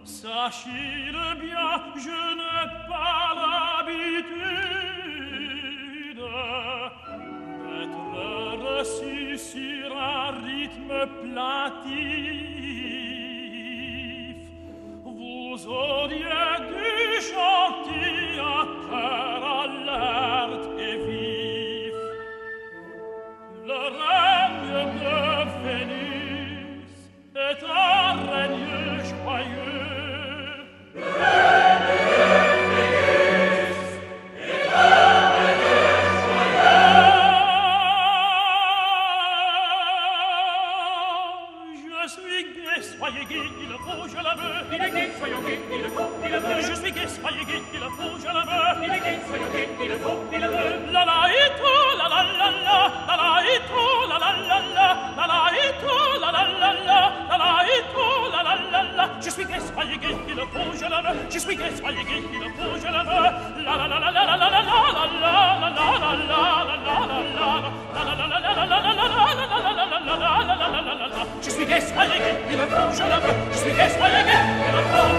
Sachez-le bien, je n'ai pas l'habitude d'être reçu sur un rythme plaintif. Vous auriez dû chanter un cœur alerte et vif. Le règne de Vénus est un règne joyeux. Je Je suis gai, soyez gai, il le faut, je la veux. Il est gai, soyons gai, il le faut, il le veut. Je suis gai, soyez gai, il le faut, je la veux. Il est gai, soyons gai, il le faut, il le veut. La la et tout, la la la la, la la et tout, la la la la, la la et tout, la la la la, la la et tout, la la la la. Je suis gai, soyez gai, il le faut, je la veux. Je suis gai, soyez gai, il le faut, je la veux. La la la la la la la la la la la la la. Je suis gai, soyez gai, il le faut, je la veux. Je suis gai, soyez gai, il le faut.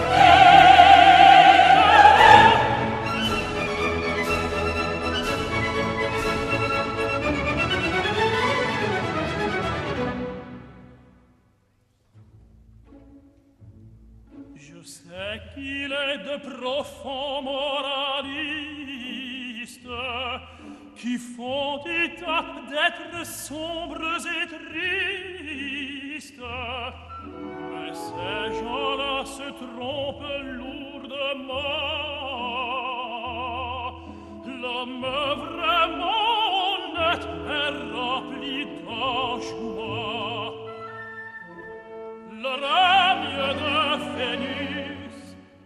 Je sais qu'il est de profonds moralistes qui font état d'êtres sombres et tristes. Mais ces gens-là se trompent lourdement. L'homme vraiment honnête est rempli d'enjouement. Le règne de Vénus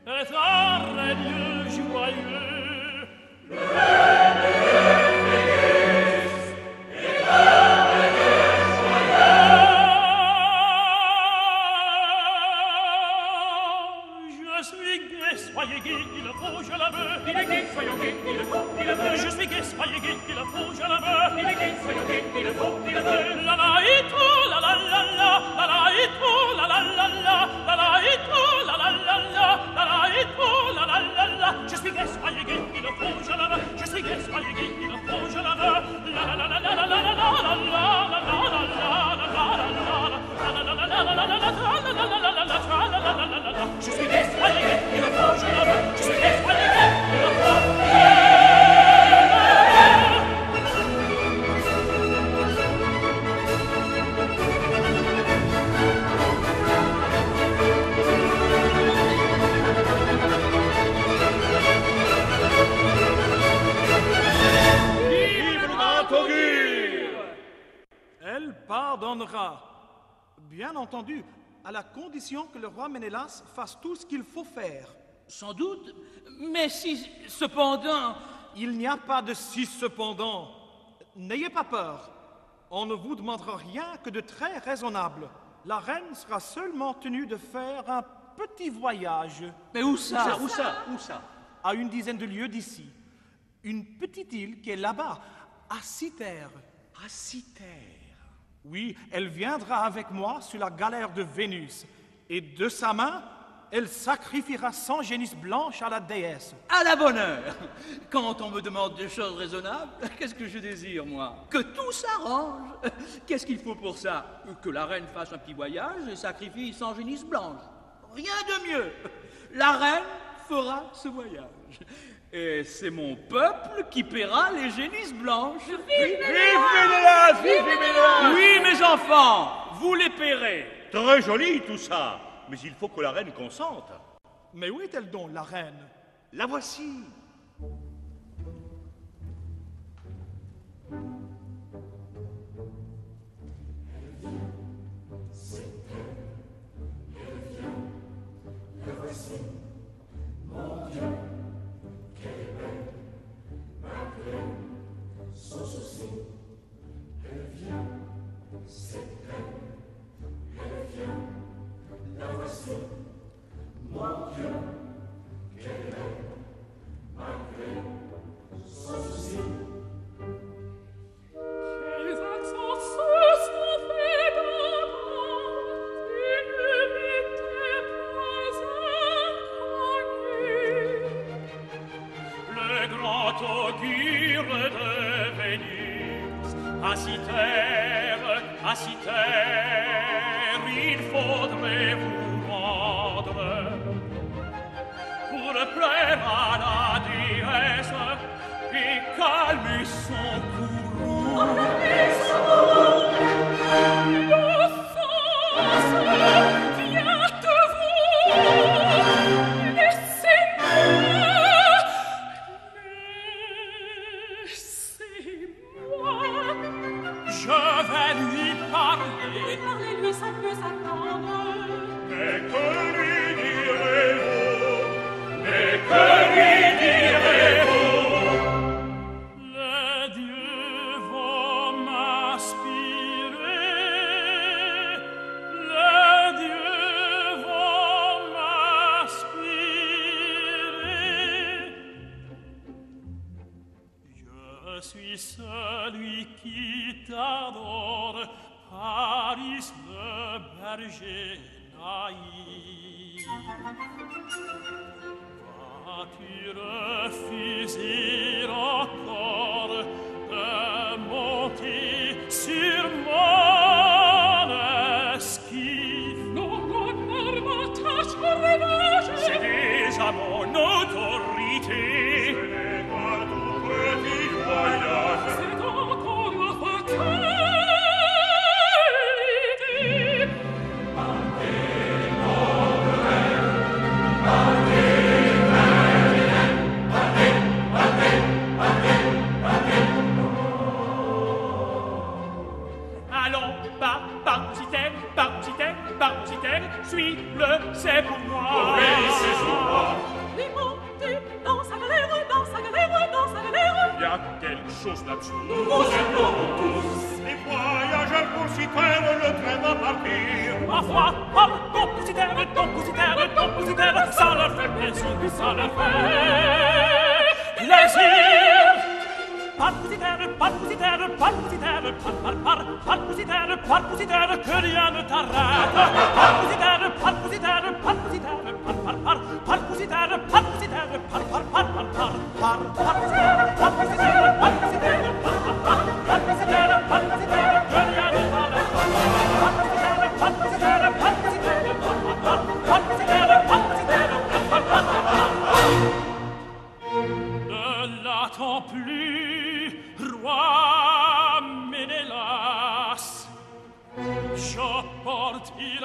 est un règne joyeux. Le règne de Vénus est un règne joyeux. Je suis gai, soyez gai, il le faut, je la veux. Il est gai, soyons gai, il le faut, il le veut. Je suis gai, soyez gai, il le faut, je la veux. Il est gai, soyons gai, il le faut, il le veut. La la et tout, la la la la, la la et tout, la la la la, la la et tout, la la la la, la la et tout, la la la la. Je suis gai, soyez gai, il le faut, je la veux. Je suis gai, soyez gai, il le faut, je la veux. La la la la la la la la la la la la la. Je suis gai, soyez gai, il le faut, je la veux. Je suis gai, soyez gai, il le faut. Elle pardonnera, bien entendu, à la condition que le roi Ménélas fasse tout ce qu'il faut faire. Sans doute, mais si, cependant... Il n'y a pas de si cependant. N'ayez pas peur. On ne vous demandera rien que de très raisonnable. La reine sera seulement tenue de faire un petit voyage. Mais où ça? Où ça? À une dizaine de lieues d'ici. Une petite île qui est là-bas, à Cythère. À Cythère? Oui, elle viendra avec moi sur la galère de Vénus. Et de sa main, elle sacrifiera 100 génisses blanches à la déesse. À la bonne heure. Quand on me demande des choses raisonnables, qu'est-ce que je désire, moi? Que tout s'arrange. Qu'est-ce qu'il faut pour ça? Que la reine fasse un petit voyage et sacrifie 100 génisses blanches. Rien de mieux. La reine fera ce voyage. Et c'est mon peuple qui paiera les génisses blanches. Vive Ménélas! Vive Ménélas! Oui, mes enfants, vous les paierez. Très joli tout ça, mais il faut que la reine consente. Mais où est-elle donc, la reine? La voici. La voici, mon Dieu, qu'elle est belle, malgré son souci. Elle vient, cette reine, elle vient, la voici, mon Dieu, qu'elle est belle, malgré son souci. Quels accents se sont faits d'entendre, et ne m'étaient pas inconnus. Le grand augure de Vénus, à Cythère, il faudrait vous rendre pour plaire à la déesse et calmer son courroux. L'offense vient de vous. Laissez-moi. Je vais lui parler. Parlez-lui sans plus attendre. adore Paris le berger naïf. Vas-tu refuser encore de monter sur mon esquif? Non, par ma tâche revanche. C'est déjà mon autorité. Ce n'est pas tout petit voyage. C'est encore la fatalité. Allons, Barbositaire, suis-le, c'est pour moi. Oui, c'est pour moi. Les montées dans sa galère, dans sa galère, dans sa galère. Il y a quelque chose là-dessous. Nous aimons tous. Les voyageurs Compositaires, le train va partir. Ma foi, Compositaire, ça leur fait plaisir, ça leur fait plaisir. Compositaire, que rien ne t'arrête. Ne l'attends plus, roi Ménélas, je porte il